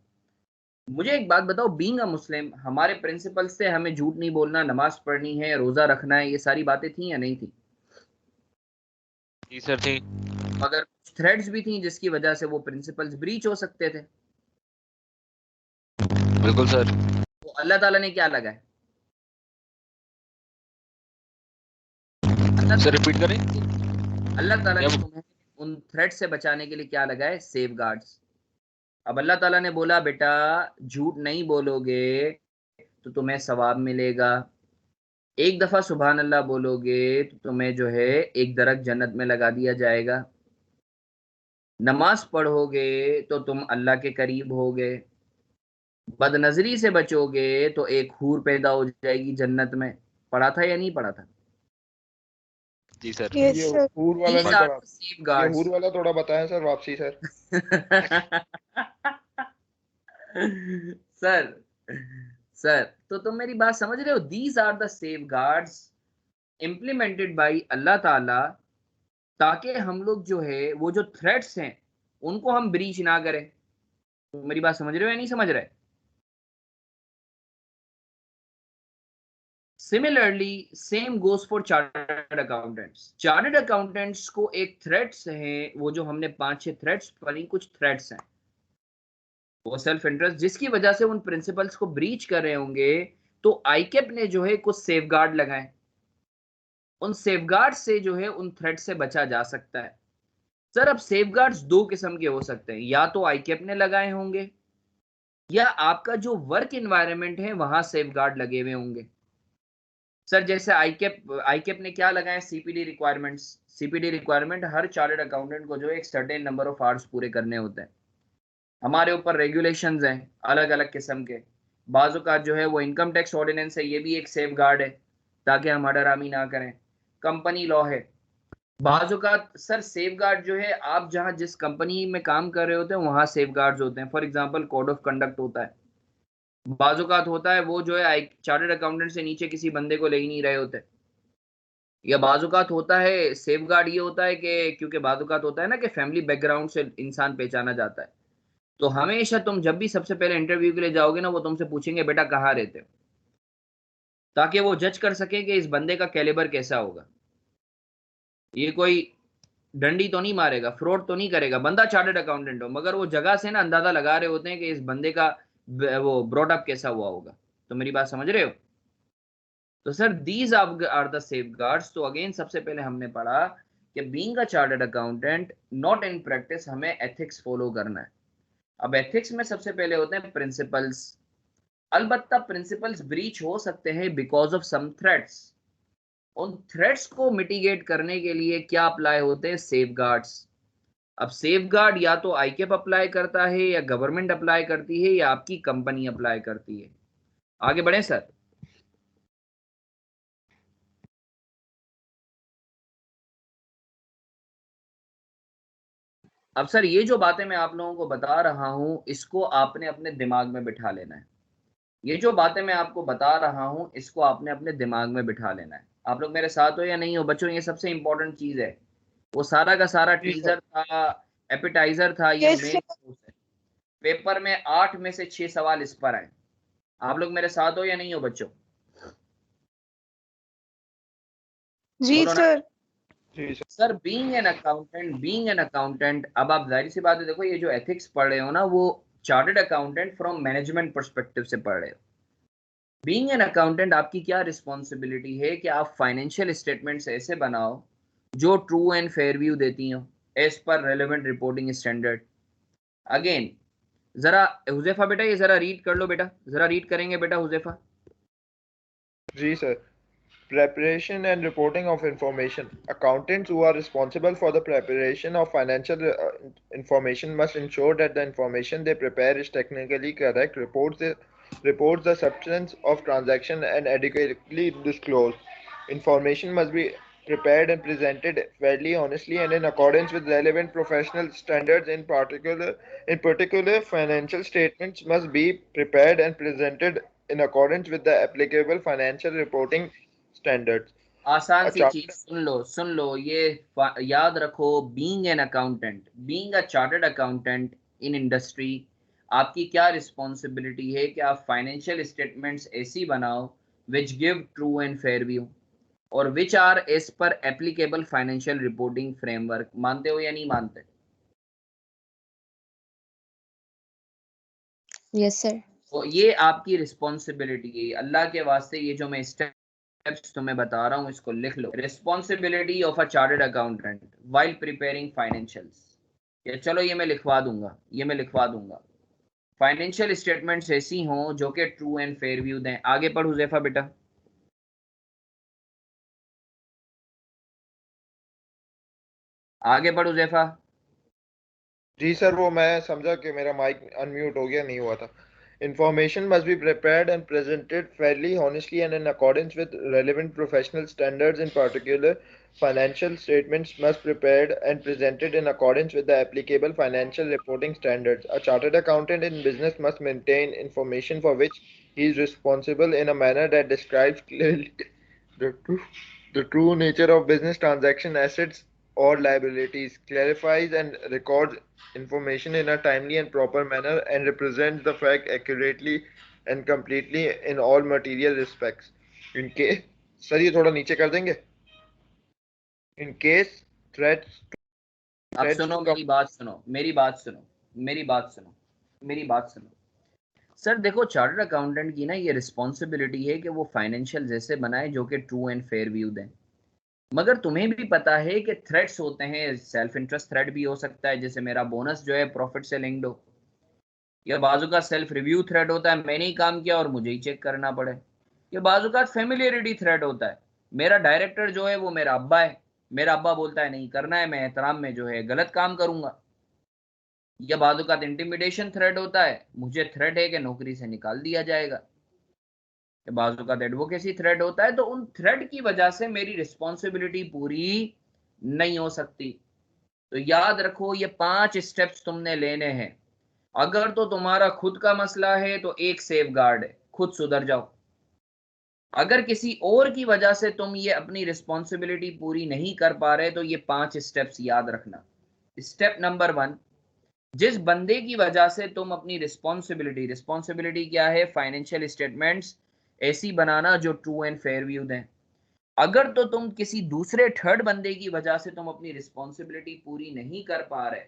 मुझे एक बात बताओ, बीइंग अ मुस्लिम हमारे प्रिंसिपल्स से हमें झूठ नहीं बोलना, नमाज पढ़नी है, रोजा रखना है, ये सारी बातें थी या नहीं थी? जी सर थी। मगर थ्रेड्स भी थी जिसकी वजह से वो प्रिंसिपल्स ब्रीच हो सकते थे। बिल्कुल सर। तो अल्लाह ताला ने क्या लगाया? सर रिपीट करें। अल्लाह ताला ने क्या? तुम्हें उन थ्रेड से बचाने के लिए क्या लगाए? Safe guards. अब अल्लाह ताला ने बोला बेटा झूठ नहीं बोलोगे तो तुम्हें सवाब मिलेगा। एक दफा सुभान अल्लाह बोलोगे तो तुम्हें जो है एक दरख्त जन्नत में लगा दिया जाएगा। नमाज पढ़ोगे तो तुम अल्लाह के करीब होगे। बदनजरी से बचोगे तो एक हूर पैदा हो जाएगी जन्नत में। पढ़ा था या नहीं पढ़ा था? जी सर। यस ये सर। हूर वाला These नहीं are पड़ा। the ये safeguards. हूर वाला थोड़ा बताएं सर वापसी सर। सर सर तो तुम मेरी बात समझ रहे हो? These are the safeguards implemented by अल्लाह ताला, ताकि हम लोग जो है वो जो थ्रेट्स हैं उनको हम ब्रीच ना करें। तो मेरी बात समझ रहे हो या नहीं समझ रहे? Similarly same goes for chartered accountants. Chartered accountants को एक थ्रेट्स हैं, वो जो हमने 5-6 थ्रेट्स पढ़ी, कुछ थ्रेट्स हैं वो सेल्फ इंटरेस्ट जिसकी वजह से उन प्रिंसिपल्स को ब्रीच कर रहे होंगे। तो आईकेप ने जो है कुछ सेफगार्ड लगाए, उन सेफगार्ड से जो है उन थ्रेट से बचा जा सकता है। सर अब सेफगार्ड्स दो किस्म के हो सकते हैं, या तो आईकेप ने लगाए होंगे या आपका जो वर्क एनवायरनमेंट है वहां सेफगार्ड लगे हुए होंगे। सर जैसे आईकेप ने क्या लगाए? CPD requirements. सीपीडी रिक्वायरमेंट हर चार्टर्ड अकाउंटेंट को जो है एक सर्टेन नंबर ऑफ आवर्स पूरे करने होते हैं। हमारे ऊपर रेगुलेशंस हैं अलग अलग किस्म के। बाजू का जो है वो इनकम टैक्स ऑर्डिनेंस है, ये भी एक सेफ गार्ड है ताकि हम हडरामी ना करें। कंपनी लॉ है बाजू का। सर सेफ गार्ड जो है आप जहां जिस कंपनी में काम कर रहे होते हैं वहां सेफ गार्ड्स होते हैं। For example code of conduct होता है, बाजूकात होता है वो जो है चार्टर्ड अकाउंटेंट से नीचे किसी बंदे को ले ही नहीं रहे होते। या बाजूकात होता है सेफ गार्ड ये होता है कि क्योंकि बाजूकात होता है ना कि फैमिली बैकग्राउंड से इंसान पहचाना जाता है। तो हमेशा तुम जब भी सबसे पहले इंटरव्यू के लिए जाओगे ना वो तुमसे पूछेंगे बेटा कहाँ रहते हो, ताकि वो जज कर सके कि इस बंदे का कैलिबर कैसा होगा। ये कोई डंडी तो नहीं मारेगा, फ्रॉड तो नहीं करेगा, बंदा चार्टर्ड अकाउंटेंट हो, मगर वो जगह से ना अंदाजा लगा रहे होते हैं कि इस बंदे का वो ब्रॉडअप कैसा हुआ होगा। तो मेरी बात समझ रहे हो? तो sir these are the safeguards. तो अगेन सबसे पहले हमने पढ़ा कि being a chartered accountant not in practice हमें एथिक्स फॉलो करना है। अब एथिक्स में सबसे पहले होते हैं प्रिंसिपल्स। अलबत्ता प्रिंसिपल्स ब्रीच हो सकते हैं बिकॉज ऑफ सम थ्रेट्स। उन थ्रेट्स को मिटिगेट करने के लिए क्या अप्लाई होते हैं? सेफगार्ड्स। अब सेफगार्ड या तो आईकेप अप्लाई करता है या गवर्नमेंट अप्लाई करती है या आपकी कंपनी अप्लाई करती है। आगे बढ़े सर। अब सर ये जो बातें मैं आप लोगों को बता रहा हूं इसको आपने अपने दिमाग में बिठा लेना है। ये जो बातें मैं आपको बता रहा हूं इसको आपने अपने दिमाग में बिठा लेना है। आप लोग मेरे साथ हो या नहीं हो बच्चों? ये सबसे इंपॉर्टेंट चीज है। वो सारा का सारा टीजर था, एपिटाइजर था, ये यस मेन कोर्स है। पेपर में 8 में से 6 सवाल इस पर आए। आप लोग मेरे साथ हो या नहीं हो बच्चों? जी बोलो ना सर। जी sir. Sir. Being an accountant, अब आप जाहिर सी बात है देखो ये जो एथिक्स पढ़ रहे हो ना वो chartered accountant from management perspective से पढ़ रहे हो। बीइंग एन अकाउंटेंट आपकी क्या रिस्पॉन्सिबिलिटी है कि आप फाइनेंशियल स्टेटमेंट्स ऐसे बनाओ जो ट्रू एंड फेयर व्यू देती हो as per relevant reporting standard. Again जरा हुजैफा बेटा ये जरा रीड कर लो बेटा, जरा रीड करेंगे बेटा हुजैफा। जी sir. Preparation and reporting of information. Accountants who are responsible for the preparation of financial information must ensure that the information they prepare is technically correct, reports the substance of transaction and adequately disclosed. Information must be prepared and presented fairly, honestly, and in accordance with relevant professional standards. In particular, financial statements must be prepared and presented in accordance with the applicable financial reporting standards. आसान A सी चीज सुन लो ये याद रखो। Being an accountant, being a chartered accountant in industry, आपकी क्या रिस्पॉन्सिबिलिटी है कि आप फाइनेंशियल स्टेटमेंट्स ऐसी बनाओ which give true and fair view और which are as per applicable financial reporting framework. मानते हो या नहीं मानते? Yes sir. तो ये आपकी रिस्पॉन्सिबिलिटी है। अल्लाह के वास्ते ये जो मैं स्टेप्स तुम्हें बता रहा हूँ इसको लिख लो। Responsibility of a chartered accountant while preparing financials. या चलो ये मैं लिखवा दूंगा, ये मैं लिखवा दूंगा। फाइनेंशियल स्टेटमेंट्स ऐसी हों जो कि ट्रू एंड फेयर व्यू दें। आगे पढ़ हुजैफा बेटा। आगे पढ़ हुजैफा। जी सर, वो मैं समझा कि मेरा माइक अनम्यूट हो गया, नहीं हुआ था। Information must be prepared and presented fairly, honestly, and in accordance with relevant professional standards. In particular, financial statements must be prepared and presented in accordance with the applicable financial reporting standards. A chartered accountant in business must maintain information for which he is responsible in a manner that describes clearly the true nature of business transaction assets or liabilities, clarifies and records information in a timely and proper manner, and represents the fact accurately and completely in all material respects. In case, sir ये थोड़ा नीचे कर देंगे. In case threats अब threats सुनो, to मेरी बात सुनो, मेरी बात सुनो, मेरी बात सुनो, मेरी बात सुनो। सर देखो, चार्टर्ड अकाउंटेंट की ना ये रिस्पॉन्सिबिलिटी है कि वो फाइनेंशियल ऐसे बनाए जो कि ट्रू एंड फेयर व्यू दें। मगर तुम्हें भी पता है कि थ्रेट्स होते हैं, सेल्फ इंटरेस्ट थ्रेट भी हो सकता है, जैसे मेरा बोनस जो है प्रॉफिट से लिंक्ड हो, या बाजू का सेल्फ रिव्यू थ्रेट होता है, मैंने ही काम किया और मुझे ही चेक करना पड़े। या बाजू का फेमिलियरिटी थ्रेट होता है, मेरा डायरेक्टर जो है वो मेरा अब्बा है, मेरा अब्बा बोलता है नहीं करना है, मैं एहतराम में जो है गलत काम करूंगा। या बाजू का इंटिमिडेशन थ्रेट होता है, मुझे थ्रेट है कि नौकरी से निकाल दिया जाएगा। बाजू का एडवोकेसी थ्रेट होता है, तो उन थ्रेट की वजह से मेरी रिस्पॉन्सिबिलिटी पूरी नहीं हो सकती। तो याद रखो, ये 5 स्टेप्स तुमने लेने हैं। अगर तो तुम्हारा खुद का मसला है तो एक सेफ गार्ड है, खुद सुधर जाओ। अगर किसी और की वजह से तुम ये अपनी रिस्पॉन्सिबिलिटी पूरी नहीं कर पा रहे तो ये 5 स्टेप्स याद रखना। स्टेप नंबर 1, जिस बंदे की वजह से तुम अपनी रिस्पॉन्सिबिलिटी क्या है, फाइनेंशियल स्टेटमेंट्स ऐसी बनाना जो ट्रू एंड फेयर व्यू दें। अगर तो तुम किसी दूसरे थर्ड बंदे की वजह से तुम अपनी रिस्पॉन्सिबिलिटी पूरी नहीं कर पा रहे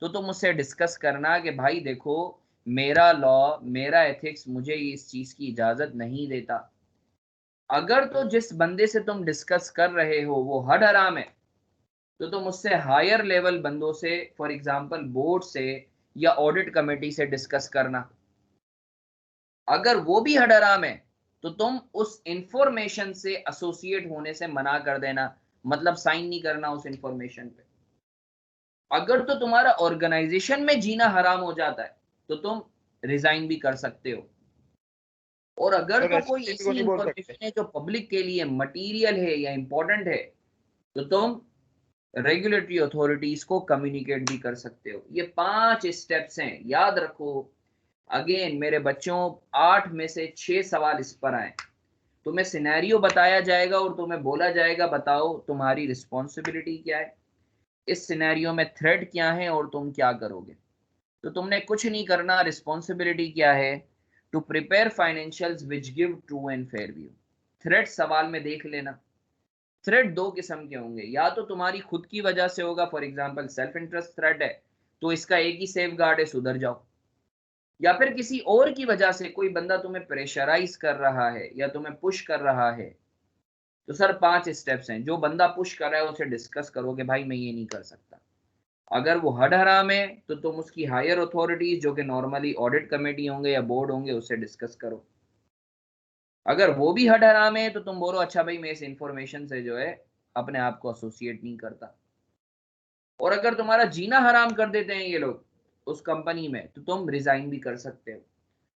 तो तुम उससे डिस्कस करना कि भाई देखो, मेरा लॉ, मेरा एथिक्स मुझे इस चीज की इजाजत नहीं देता। अगर तो जिस बंदे से तुम डिस्कस कर रहे हो वो हड हराम है तो तुम उससे हायर लेवल बंदों से, फॉर एग्जांपल बोर्ड से या ऑडिट कमेटी से डिस्कस करना। अगर वो भी हड हराम है तो तुम उस इंफॉर्मेशन से एसोसिएट होने से मना कर देना, मतलब साइन नहीं करना उस इंफॉर्मेशन पे। अगर तो तुम्हारा ऑर्गेनाइजेशन में जीना हराम हो जाता है तो तुम रिजाइन भी कर सकते हो। और अगर सर तो ऐसे कोई किसी को ऐसी नहीं बोल सकते. इंफॉर्मेशन है जो पब्लिक के लिए मटीरियल है या इंपॉर्टेंट है तो तुम रेगुलेटरी अथॉरिटीज को कम्युनिकेट भी कर सकते हो। ये 5 स्टेप्स हैं, याद रखो। अगेन मेरे बच्चों, 8 में से 6 सवाल इस पर आए। तुम्हें सिनेरियो बताया जाएगा और तुम्हें बोला जाएगा बताओ तुम्हारी रिस्पॉन्सिबिलिटी क्या है, इस सिनेरियो में थ्रेट क्या है और तुम क्या करोगे। तो तुमने कुछ नहीं करना, रिस्पॉन्सिबिलिटी क्या है, to prepare financials which give true and fair view. Threat सवाल में देख लेना। थ्रेट 2 किस्म के होंगे, या तो तुम्हारी खुद की वजह से होगा, for example self interest threat है तो इसका एक ही सेफ गार्ड है, सुधर जाओ। या फिर किसी और की वजह से कोई बंदा तुम्हें प्रेशराइज कर रहा है या तुम्हें पुश कर रहा है तो सर 5 स्टेप्स हैं। जो बंदा पुश कर रहा है उसे डिस्कस करो कि भाई मैं ये नहीं कर सकता। अगर वो हड हराम है तो तुम उसकी हायर अथॉरिटीज जो कि नॉर्मली ऑडिट कमेटी होंगे या बोर्ड होंगे उससे डिस्कस करो। अगर वो भी हड हराम है तो तुम बोलो अच्छा भाई मैं इस इंफॉर्मेशन से जो है अपने आप को एसोसिएट नहीं करता। और अगर तुम्हारा जीना हराम कर देते हैं ये लोग उस कंपनी में तो तुम रिजाइन भी कर सकते हो।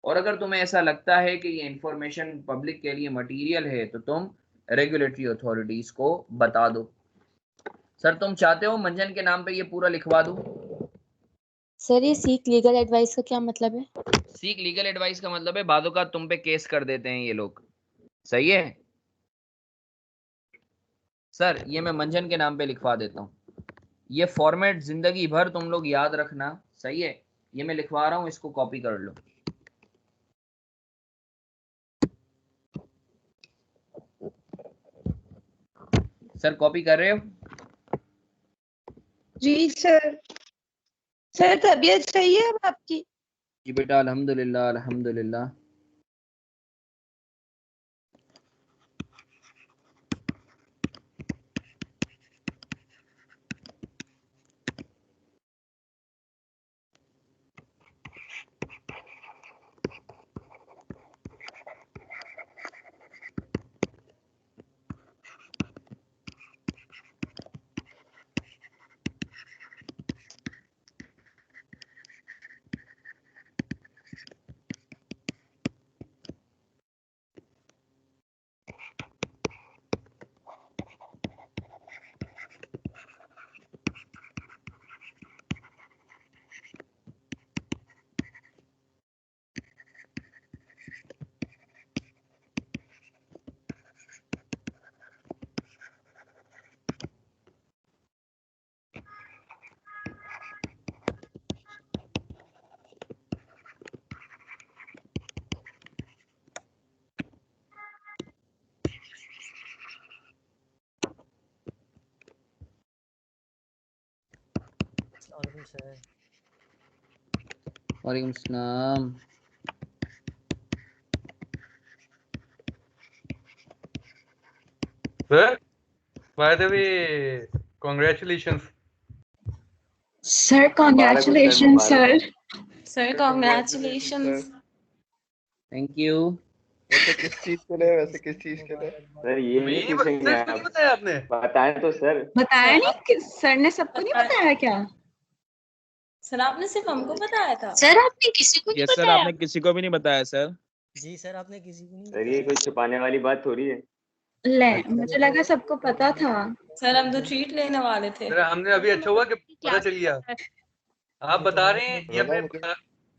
और अगर तुम्हें ऐसा लगता है कि ये इंफॉर्मेशन पब्लिक के लिए मटेरियल है तो तुम रेगुलेटरी अथॉरिटीज को बता दो। सर तुम चाहते हो मंजन के नाम पे ये पूरा लिखवा दूं? सर ये सीक लीगल एडवाइस का क्या मतलब है? सीक लीगल एडवाइस का मतलब है बादों का तुम पे केस कर देते हैं ये लोग, सही है। सर ये मैं मंजन के नाम पे लिखवा देता हूँ। ये फॉर्मेट जिंदगी भर तुम लोग याद रखना, सही है। ये मैं लिखवा रहा हूँ, इसको कॉपी कर लो। सर कॉपी कर रहे हो? जी सर। सर तबीयत सही है अब आपकी? जी बेटा, अल्हम्दुलिल्लाह अल्हम्दुलिल्लाह। वालेकुम सलाम। Sir, by the way, congratulations. Sir, congratulations, sir. Sir, congratulations. Thank you. वैसे किस चीज के लिए, वैसे किस चीज के लिए? सर ये नहीं नहीं पूछेंगे सर, इसको नहीं आप, बताया आपने? बताएं तो सर। बताया नहीं कि सर ने सबको नहीं बताया क्या? सर आपने सिर्फ हमको बताया था। सर आपने किसी को नहीं यस सर, बताया? आपने किसी को भी नहीं बताया सर। जी सर, आपने किसी को नहीं सर ये कोई छुपाने वाली बात थोड़ी है। ले, मुझे लगा सबको पता था। सर हम तो ट्रीट लेने वाले थे। सर हमने अभी अच्छा हुआ कि पता चल गया। आप बता रहे हैं या फिर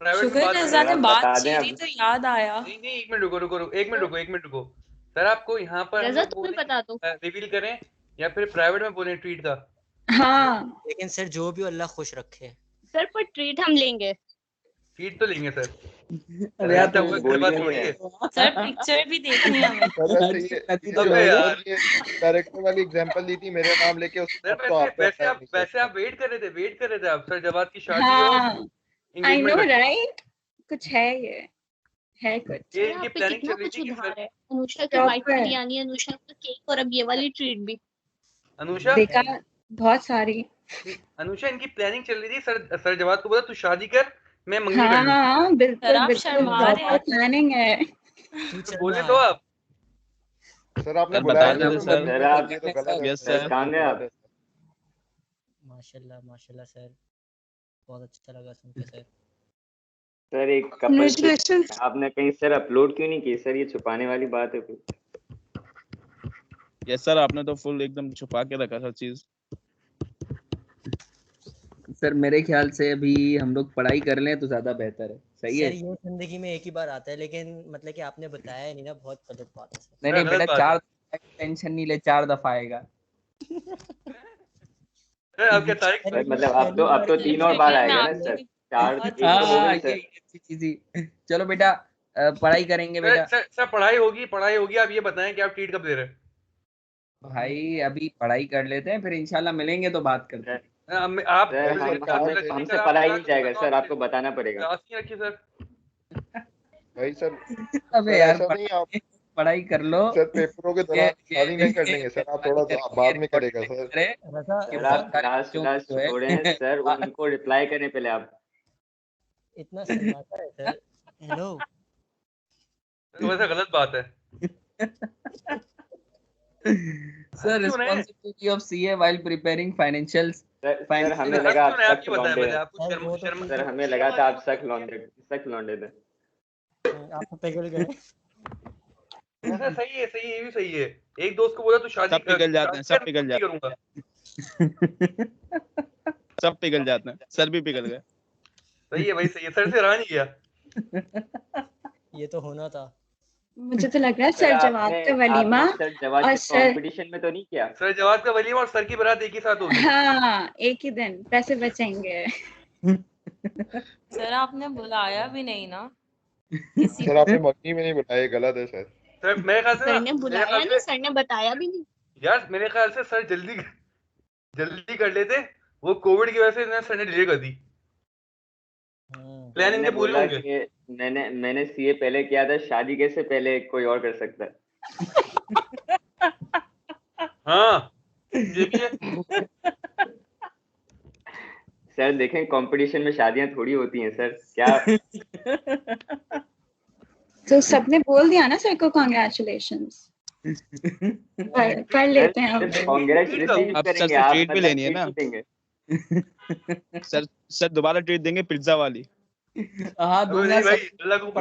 प्राइवेट में शुक्र बात है करें? रज़ा ने आप बात बता दें छेड़ी अब। तो याद आया। नहीं नहीं, एक मिनट रुको। सर आपको यहाँ पर रज़ा हमें तुम्हें बोलें, बता दो। रिवील करें या फिर प्राइवेट में बोलें ट्वीट का? हाँ, लेकिन सर जो भी अल्लाह खुश रखे। सर पर ट्रीट हम लेंगे। ट्वीट तो लेंगे सर। अरे यार अच्छा तुम हुआ बोल बात क्यों थोड़ी नहीं है। है? सर पिक्चर भी देखनी है हमें। सर वैसे अबे यार। ये डायरेक्टर वाली एग्जांपल दी थी मेरे नाम लेके, उस सर तो आपको वैसे आप वेट कर रहे थे आप, सर जवाद की शादी और हाँ, I engagement know, का। right? कुछ है ये, है कुछ। ये सर इनकी आप पे प्लानिंग कितना चल रही कुछ थी कि उधार सर है। अनुष्का की Proper। वाइट बिरयानी, अनुष्का का केक और अब ये वाली ट्रीट भी। अनुषा देखा, बहुत सारी। इनकी प्लानिंग चल रही थी, सर जवाद को बोला तू शादी कर, मैं मंगनी कर हाँ लूं। हाँ, सर बिल्कुल आप बिल्कुल, शर्मा रहे प्रॉपर हैं। प्लानिंग है। तो बोले तो आप। सर आपने सर बुलाया बता था देते तो सर। मंदिर में, ये तो गलत है। Yes sir. कहाँ गए आप? माशाल्लाह माशाल्लाह सर, बहुत अच्छा लगा सुन के सर। सर एक कपल Congratulations। आपने कहीं सर अपलोड क्यों नहीं की? सर ये छुपाने वाली बात है कुछ। यस सर, आपने तो फुल एकदम छुपा के रखा हर चीज। सर मेरे ख्याल से अभी हम लोग पढ़ाई कर लें तो ज्यादा बेहतर है। सही है? सर ये जिंदगी में एक ही बार आता है, लेकिन मतलब कि आपने बताया नहीं ना, बहुत गलत बात है सर। नहीं गलत बेटा, बात 4 टेंशन नहीं ले, 4 दफा आएगा। सर आप क्या तारीख सर मतलब अब तो 3 और बार आएगा ना सर। 4 एक तो हो हाँ गई ये सर। अच्छी चीज ही। चलो बेटा पढ़ाई करेंगे बेटा। सर पढ़ाई होगी। आप ये बताएं कि आप ट्वीट कब दे रहे हैं? भाई अभी पढ़ाई कर लेते हैं, फिर इंशाल्लाह मिलेंगे तो बात करते हैं। आप सर हमसे पढ़ाई नहीं जाएगा सर, आपको बताना पड़ेगा। रखिए सर। भाई सर, अबे सर यार ऐसा नहीं, आप पढ़ाई कर लो। सर पेपरों के दौरान शादी नहीं कर लेंगे सर, आप थोड़ा सा बाद में करेगा सर। रज़ा सर आप लास्ट छोड़ें सर, उनको रिप्लाई करें पहले आप। इतना शर्माता है सर। हेलो वैसे गलत बात है। Sir responsibility of CA while preparing financials. Sir हमें लगा आप सख्त लौंडे हैं। आपको वो तो शर्म सर हमें लगा था आप सख्त लौंडे थे। आप तो पिघल गए। सही है, ये भी सही है। एक दोस्त को बोला तू शादी सब पिघल जाते हैं, सब पिघल जाते करूंगा। सब पिघल जाते हैं, सर भी पिघल गए। सही है भाई, सही है। सर से रहा नहीं गया। ये तो होना था। मुझे तो लग रहा है सर जवाब का वलीमा सर जवाब और के सर, कंपटीशन में तो नहीं किया? सर जवाब का वलीमा और सर की बारात एक ही साथ होगी। हाँ एक ही दिन, पैसे बचेंगे। सर आपने बुलाया भी नहीं ना किसी सर आपने मंगनी में नहीं बुलाया, गलत है सर। सर मेरे ख्याल से सर ने बुलाया नहीं, सर ने बताया भी नहीं। यार मेरे ख्याल से सर जल्दी कर लेते। वो कोविड की वजह से सर ने डिले कर दी। प्लान मैंने इनके पूरे बोला होंगे। कि मैंने सीए पहले किया था, शादी कैसे पहले कोई और कर सकता है? हाँ ये भी है। सर देखें, कंपटीशन में शादियां थोड़ी होती हैं सर। क्या तो सबने बोल दिया ना सर को कॉन्ग्रेचुलेशंस। कर लेते हैं हम। कांग्रेस रिसीव अब सर करेंगे से आप, ट्रीट भी मतलब लेनी है ना। देंगे। सर दोबारा ट्रीट देंगे पिज्जा वाली। हाँ अबे नहीं भाई, अल्लाह को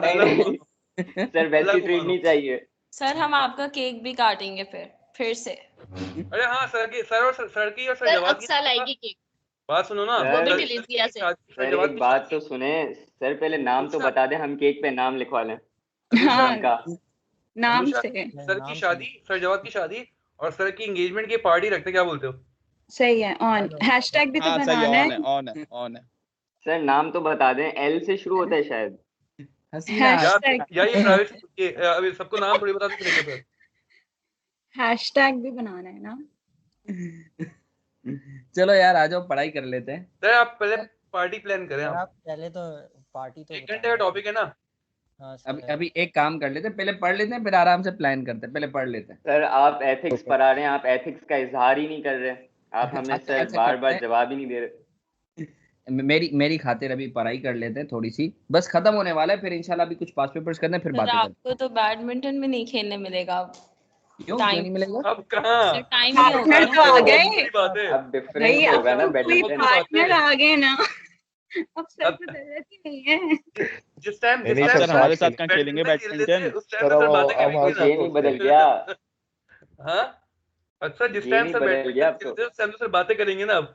सर वैसी ट्रीट नहीं चाहिए। सर हम आपका केक भी काटेंगे फिर से। अरे हाँ सर की और सर सर जवाब अब साल आएगी केक, बात सुनो ना। वो भी सर, डिलीजिया से। सर एक बात तो सुने सर, पहले नाम तो बता दें, हम केक पे नाम लिखवा लें। हाँ, उनका नाम से। सर की शादी, सर जवाब की शादी और सर की एंगेजमेंट की पार्टी रखते, क्या बोलते हो? सही है। ऑन हैशटैग भी तो हाँ सही, बनाना है। ऑन है। सर नाम तो बता दें, एल से शुरू होता है शायद। हसीना। हैशटैग, या ये प्राइवेट, अभी सबको नाम थोड़ी बता सकते सर। हैशटैग भी बनाना है ना। चलो यार आ जाओ पढ़ाई कर लेते हैं। सर आप पहले पार्टी प्लान करें। सर आप आप पहले तो पार्टी तो 1 घंटे का टॉपिक है ना। हाँ अभी सर। अभी एक काम कर लेते हैं, पहले पढ़ लेते हैं फिर आराम से प्लान करते हैं। पहले पढ़ लेते हैं। सर आप एथिक्स पढ़ा रहे हैं, आप एथिक्स का इजहार ही नहीं कर रहे। आप हमें अच्छा सर अच्छा बार करते बार हैं। जवाब ही नहीं दे रहे। मेरी खातिर अभी पढ़ाई कर लेते हैं थोड़ी सी, बस खत्म होने वाला है, फिर इंशाल्लाह अभी कुछ पास पेपर्स करने हैं फिर सर बातें करते आपको तो बैडमिंटन भी नहीं खेलने मिलेगा अब। हैं। क्यों टाइम नहीं मिलेगा? अब कहाँ सर टाइम नहीं होगा पार्टनर ना। तो आ बहुत गए दूसरी बात है। अब डिफरेंस भाई, अब होगा ना तो कोई बैडमिंटन। पार्टनर आ गए ना। अब सर अब को जरूरत ही नहीं है। जिस टाइम नहीं सर, सर हमारे साथ साथ कहाँ खेलेंगे खेलते थे बैडमिंटन? उस टाइम सर में सर वो बातें हमारे करेंगे अब ना। ये नहीं बदल गया। हाँ अच्छा, जिस ये टाइम नहीं सर बदल गया बैडमिंटन अब तो। खेलते थे उस टाइम में सर बातें करेंगे ना अब।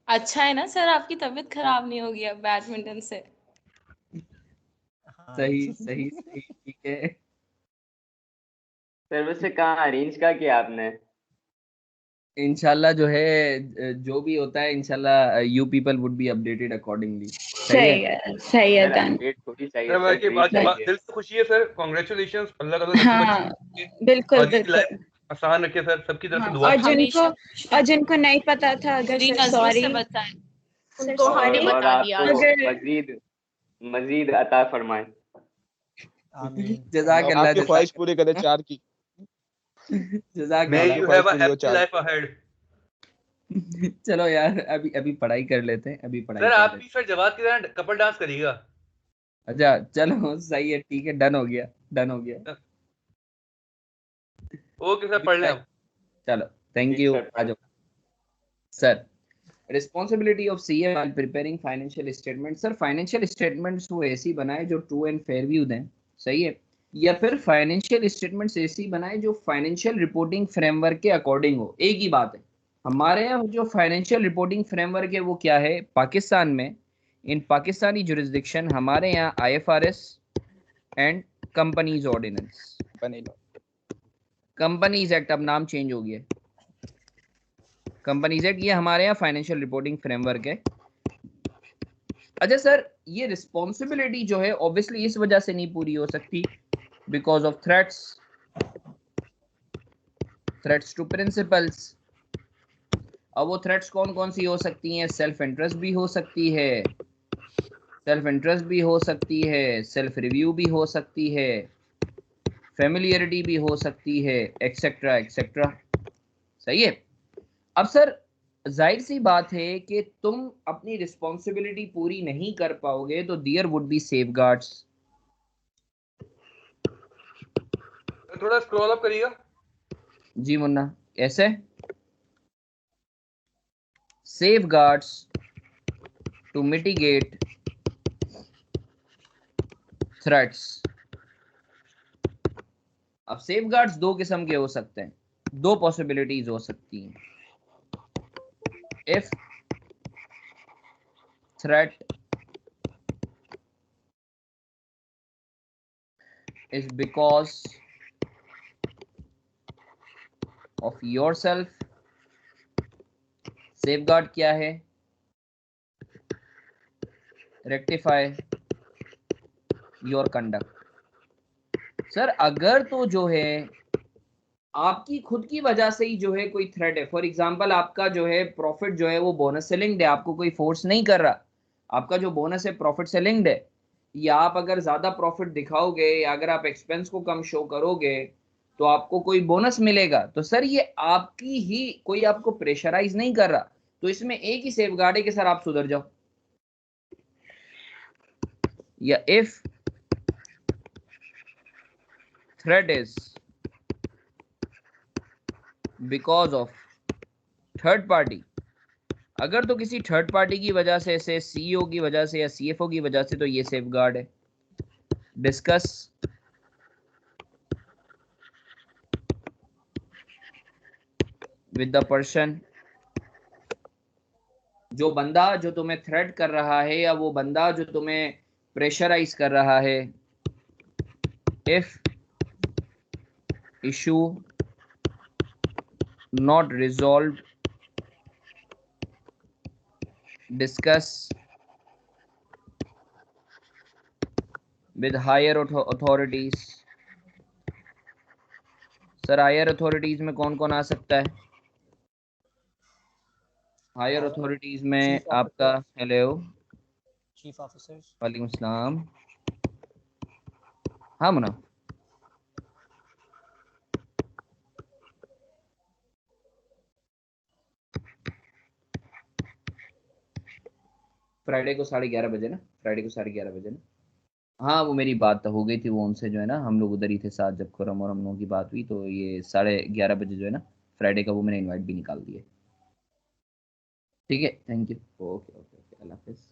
अच्छा है ना सर, आपकी तबीयत खराब नहीं होगी अब बैडमिंटन से। हाँ सही जी। सही सही ठीक है। सर वैसे कहाँ अरेंज का किया आपने? इंशाल्लाह जो है जो भी होता है इंशाल्लाह you people would be updated accordingly. सही है। सही है सर डन। अपडेट थोड़ी चाहिए सर सर, बाकी फ्री बाकी चाहिए। दिल से खुशी है सर, कॉन्ग्रेचुलेशन। अल्लाह ताला नसीब हाँ अच्छी रखे, बिल्कुल आगे की लाइफ बिल्कुल। आसान रखे सर, सबकी तरफ हाँ, से दुआ और कीजिए। जिनको नहीं पता था, अगर बुरी सर नजरों सॉरी से बचाए। उनको हमने और बता दिया आपको आज। अगर मजीद मजीद अता फरमाए। आमीन। जज़ाकल्लाह आपकी ख्वाहिश जज़ाकल्लाह पूरी करे 4 की। मे जज़ाकल्लाह। यू ख्वाहिश हैव अ पूरी हो हैप्पी 4 लाइफ अहेड। चलो यार अभी अभी पढ़ाई कर लेते हैं, अभी पढ़ाई सर कर आप लेते भी सर जवाब की तरह कपल डांस करिएगा। हैं। अच्छा चलो सही है ठीक है, डन हो गया डन हो गया। ओके सर पढ़ लें अब। चलो थैंक ठीक यू। सर आ जाओ sir. Responsibility of CA while preparing financial statement. Sir financial statements वो ऐसी बनाए जो ट्रू एंड फेयर व्यू दें, सही है, या फिर फाइनेंशियल स्टेटमेंट्स ऐसी बनाए जो फाइनेंशियल रिपोर्टिंग फ्रेमवर्क के अकॉर्डिंग हो। एक ही बात है, हमारे यहाँ जो फाइनेंशियल रिपोर्टिंग फ्रेमवर्क है वो क्या है पाकिस्तान में, इन पाकिस्तानी जुरिस्डिक्शन हमारे यहाँ आईएफआरएस एंड कंपनीज ऑर्डिनेंस, बने लो। कंपनीज एक्ट, अब नाम चेंज हो गया, कंपनीज एक्ट, ये हमारे यहाँ फाइनेंशियल रिपोर्टिंग फ्रेमवर्क है। अच्छा सर ये रिस्पॉन्सिबिलिटी जो है ऑब्वियसली इस वजह से नहीं पूरी हो सकती because of threats to principles. अब वो थ्रेट्स कौन कौन सी हो सकती हैं? सेल्फ इंटरेस्ट भी हो सकती है, सेल्फ रिव्यू भी हो सकती है, फेमिलियरिटी भी हो सकती है, एक्सेट्रा एक्सेट्रा। सही है। अब सर जाहिर सी बात है कि तुम अपनी रिस्पॉन्सिबिलिटी पूरी नहीं कर पाओगे तो देयर वुड बी सेफगार्ड्स। थोड़ा स्क्रॉल अप करिएगा। जी मुन्ना ऐसे safeguards to mitigate threats। अब safeguards दो किस्म के हो सकते हैं, दो पॉसिबिलिटीज हो सकती हैं। if threat is because of yourself, safeguard क्या है? rectify your conduct। सर अगर तो जो है आपकी खुद की वजह से ही जो है कोई थ्रेट है, फॉर एग्जांपल आपका जो है प्रॉफिट जो है वो बोनस से लिंक्ड है, आपको कोई फोर्स नहीं कर रहा, आपका जो बोनस है प्रॉफिट से लिंक्ड है, या आप अगर ज्यादा प्रॉफिट दिखाओगे या अगर आप एक्सपेंस को कम शो करोगे तो आपको कोई बोनस मिलेगा, तो सर ये आपकी ही, कोई आपको प्रेशराइज नहीं कर रहा, तो इसमें एक ही सेफगार्ड है कि सर आप सुधर जाओ। या if threat is because of third party, अगर तो किसी थर्ड पार्टी की वजह से सीईओ की वजह से या सीएफओ की वजह से, तो ये सेफगार्ड है। डिस्कस विद द पर्सन, जो बंदा जो तुम्हें थ्रेट कर रहा है या वो बंदा जो तुम्हें प्रेशराइज कर रहा है। If issue not resolved, discuss with higher authorities। Sir higher authorities में कौन कौन आ सकता है? हायर अथॉरिटीज में आपका हेलो चीफ ऑफिसर्स। वालेकुम सलाम। हाँ मुना, फ्राइडे को 11:30 बजे ना, फ्राइडे को 11:30 बजे ना। हाँ वो मेरी बात हो गई थी वो उनसे, जो है ना हम लोग उधर ही थे साथ जब खुरम और हम लोगों की बात हुई, तो ये 11:30 बजे जो है ना फ्राइडे का, वो मैंने इनवाइट भी निकाल दिया। ठीक है, thank you, okay okay okay, अल्लाह हाफिज़।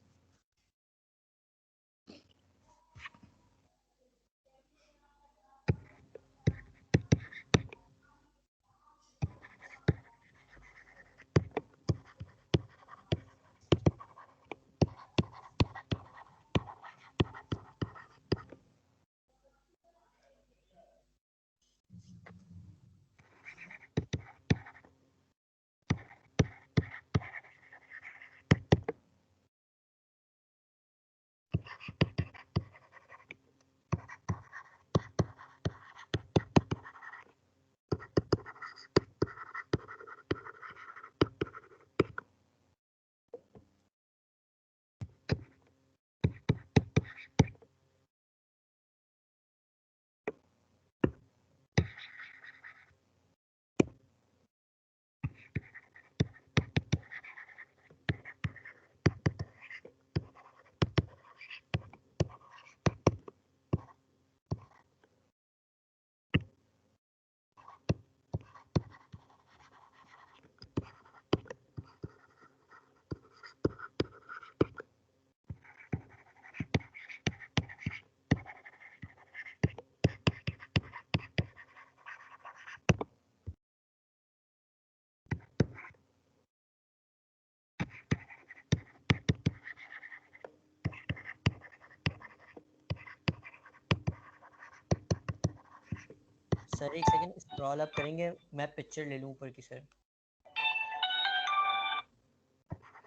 सर एक सेकंड स्क्रॉल अप करेंगे, मैं पिक्चर ले लूं ऊपर की सर।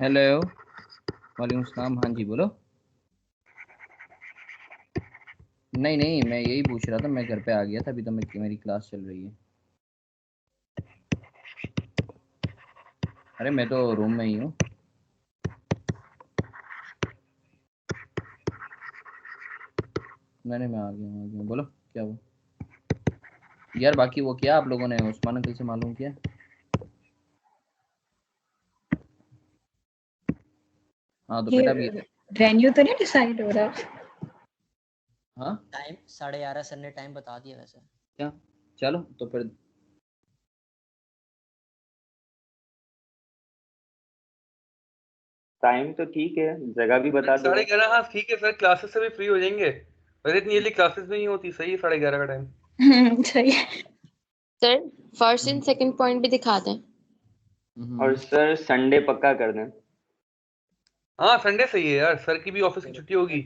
हेलो वालेकुम सलाम, हाँ जी बोलो। नहीं नहीं, मैं यही पूछ रहा था, मैं घर पे आ गया था अभी, तो मेरी क्लास चल रही है। अरे मैं तो रूम में ही हूँ। नहीं मैं आ गया, बोलो क्या हुआ यार। बाकी वो क्या आप लोगों ने उस्मान अंकल से मालूम किया? हाँ तो बेटा भी वेन्यू तो नहीं डिसाइड हो रहा? हाँ टाइम 11:30 सर ने टाइम बता दिया वैसे। क्या, चलो तो फिर टाइम तो ठीक है, जगह भी बता दो। 11:30, हाँ ठीक है सर, क्लासेस से भी फ्री हो जाएंगे। वैसे इतनी जल्दी क्लासेस भी नहीं होती, सही है 11:30 का टाइम। सही है sir first and second point भी दिखा दें। और सर संडे पक्का कर दें। हाँ संडे सही है यार, सर की भी ऑफिस की छुट्टी होगी।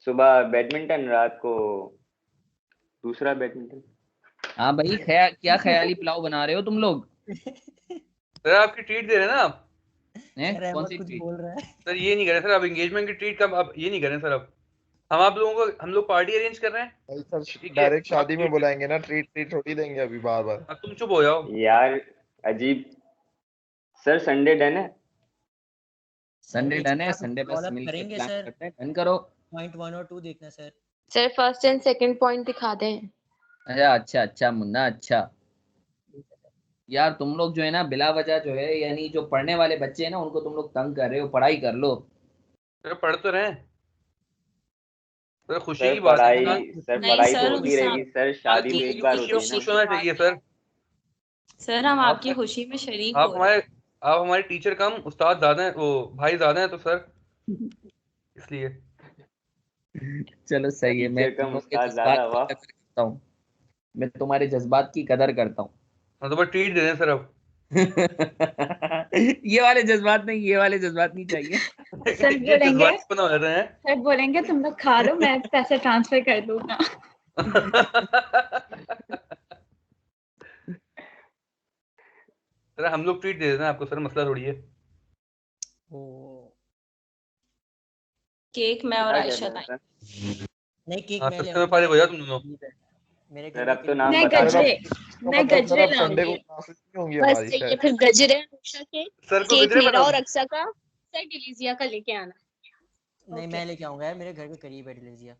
सुबह बैडमिंटन, रात को दूसरा बैडमिंटन। हाँ भाई, क्या ख्याली पुलाव बना रहे हो तुम लोग? सर आपकी ट्रीट दे रहे हैं ना आप? कौन सी कुछ ट्रीट? बोल रहा है सर ये नहीं करें सर, आप एंगेजमेंट की ट्रीट का आप ये नहीं करें सर। अब हम लोग पार्टी अरेंज कर रहे हैं। सर ठीक है, डायरेक्ट आप शादी में treat- बुलाएंगे ना, ट्रीट थोड़ी देंगे अभी बार बार। अब तुम चुप हो जाओ यार अजीब। सर संडे डन है? संडे डन है, संडे बस अप मिलके करेंगे प्लान सर। करते हैं, डन करो। पॉइंट 1 और 2 देखना sir. Sir first and second point दिखा दें। अच्छा अच्छा मुन्ना, अच्छा यार तुम लोग जो है ना बिला वजह जो है, यानी जो पढ़ने वाले बच्चे हैं ना उनको तुम लोग तंग कर रहे हो। पढ़ाई कर लो। सर पढ़ तो रहे हैं सर, खुशी सर की बात है ना। सर नहीं पढ़ाई तो सर, होती रहेगी सर, शादी आपकी तो एक किसी बार की होती है खुशी ना। खुश होना चाहिए सर। सर हम आप आपकी खुशी में शरीक आप हो रहे हैं। हमारे टीचर कम उस्ताद ज्यादा है, वो भाई ज्यादा है तो सर इसलिए। चलो सही है, मैं टीचर तुम कम लोग के उस्ताद जज्बात ज्यादा, की वाह। कदर करता हूँ। मैं तुम्हारे जज्बात की कदर करता हूँ। हाँ तो बस ट्रीट दे दें सर अब। ये वाले जज्बात नहीं, ये वाले जज्बात नहीं चाहिए। सर ये बोलेंगे, जज्बात बना रहे हैं। सर बोलेंगे तुम लोग खा लो, मैं पैसे ट्रांसफर कर दूंगा। सर हम लोग ट्रीट दे देते हैं आपको सर, मसला थोड़ी है। केक मैं और क्या आयशा करना है सर? लाएंगे। नहीं केक हाँ मैं सर ले इसमें आऊंगा, फारिग हो जाओ तुम दोनों। मेरे घर सर में अब तो नाम मैं बता दो। गजरे, इसका मैं मतलब सर गजरे अब संडे को लाऊंगी। क्लासेस होंगी बस हमारी चाहिए सर। फिर गजरे अनुषा के, सर को केक गजरे मेरा बना और अक्सा का, सर डिलीजिया का लेके आना। नहीं ओके। मैं लेके आऊंगा यार, मेरे घर के करीब है डिलीजिया,